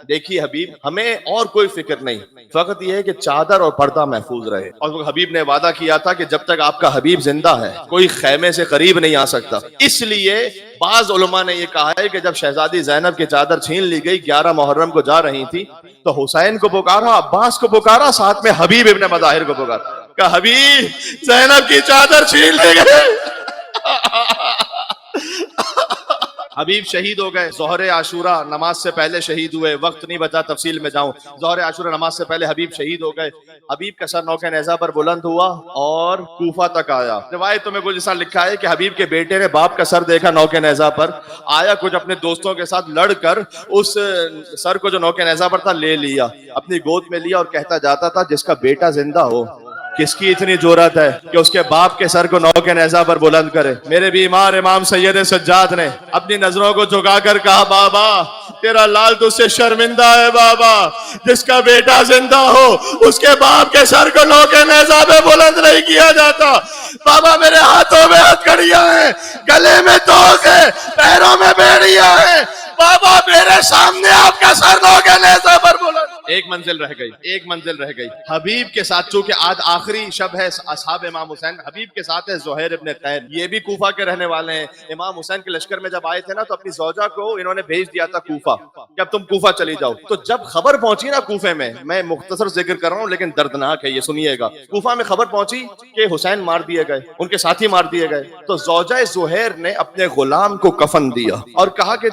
دیکھیے حبیب، ہمیں اور کوئی فکر نہیں، فقط یہ ہے کہ چادر اور پردہ محفوظ رہے۔ اور حبیب نے وعدہ کیا تھا کہ جب تک آپ کا حبیب زندہ ہے کوئی خیمے سے قریب نہیں آ سکتا۔ اس لیے بعض علماء نے یہ کہا ہے کہ جب شہزادی زینب کی چادر چھین لی گئی، 11 محرم کو جا رہی تھی، تو حسین کو پکارا، عباس کو پکارا، ساتھ میں حبیب ابن مظاہر کو پکارا کہ حبیب زینب کی چادر چھین لے گئے۔ حبیب شہید ہو گئے، ظہر عاشورہ نماز سے پہلے شہید ہوئے، وقت نہیں بچا تفصیل میں جاؤں، ظہر عاشورہ نماز سے پہلے حبیب شہید ہو گئے۔ حبیب کا سر نوکہ نیزہ پر بلند ہوا اور کوفہ تک آیا۔ روایتوں میں کچھ ایسا لکھا ہے کہ حبیب کے بیٹے نے باپ کا سر دیکھا نوکہ نیزہ پر، آیا کچھ اپنے دوستوں کے ساتھ لڑ کر اس سر کو جو نوکہ نیزہ پر تھا لے لیا، اپنی گود میں لیا اور کہتا جاتا تھا جس کا بیٹا زندہ ہو، کس کی اتنی جرأت ہے کہ اس کے باپ کے سر کو نوکہ نیزہ پر بلند کرے۔ میرے بیمار امام سید سجاد نے اپنی نظروں کو جھکا کر کہا، بابا تیرا لال تجھ سے شرمندہ ہے بابا، جس کا بیٹا زندہ ہو اس کے باپ کے سر کو نوکہ نیزہ پہ بلند نہیں کیا جاتا۔ بابا میرے ہاتھوں میں ہتھکڑیاں ہیں، گلے میں توق ہے، پیروں میں بیڑیاں ہیں، بابا میرے سامنے آپ کا سر نوکہ نیزہ پر بلند۔ ایک منزل رہ گئی، ایک منزل رہ گئی۔ حبیب کے ساتھ، چونکہ آج آخری شب ہے اصحاب امام حسین، حبیب کے ساتھ ہے زہیر ابن قین، یہ بھی کوفہ کے رہنے والے ہیں۔ امام حسین کے لشکر میں جب آئے تھے نا تو اپنی زوجہ کو انہوں نے بھیج دیا تھا کوفہ کہ اب تم کوفہ چلی جاؤ۔ تو جب خبر پہنچی نا کوفے میں مختصر ذکر کر رہا ہوں لیکن دردناک ہے، یہ سنیے گا۔ کوفہ میں خبر پہنچی کہ حسین مار دیے گئے، ان کے ساتھی مار دیے گئے، تو زوجہ زہیر نے اپنے غلام کو کفن دیا اور کہا کہ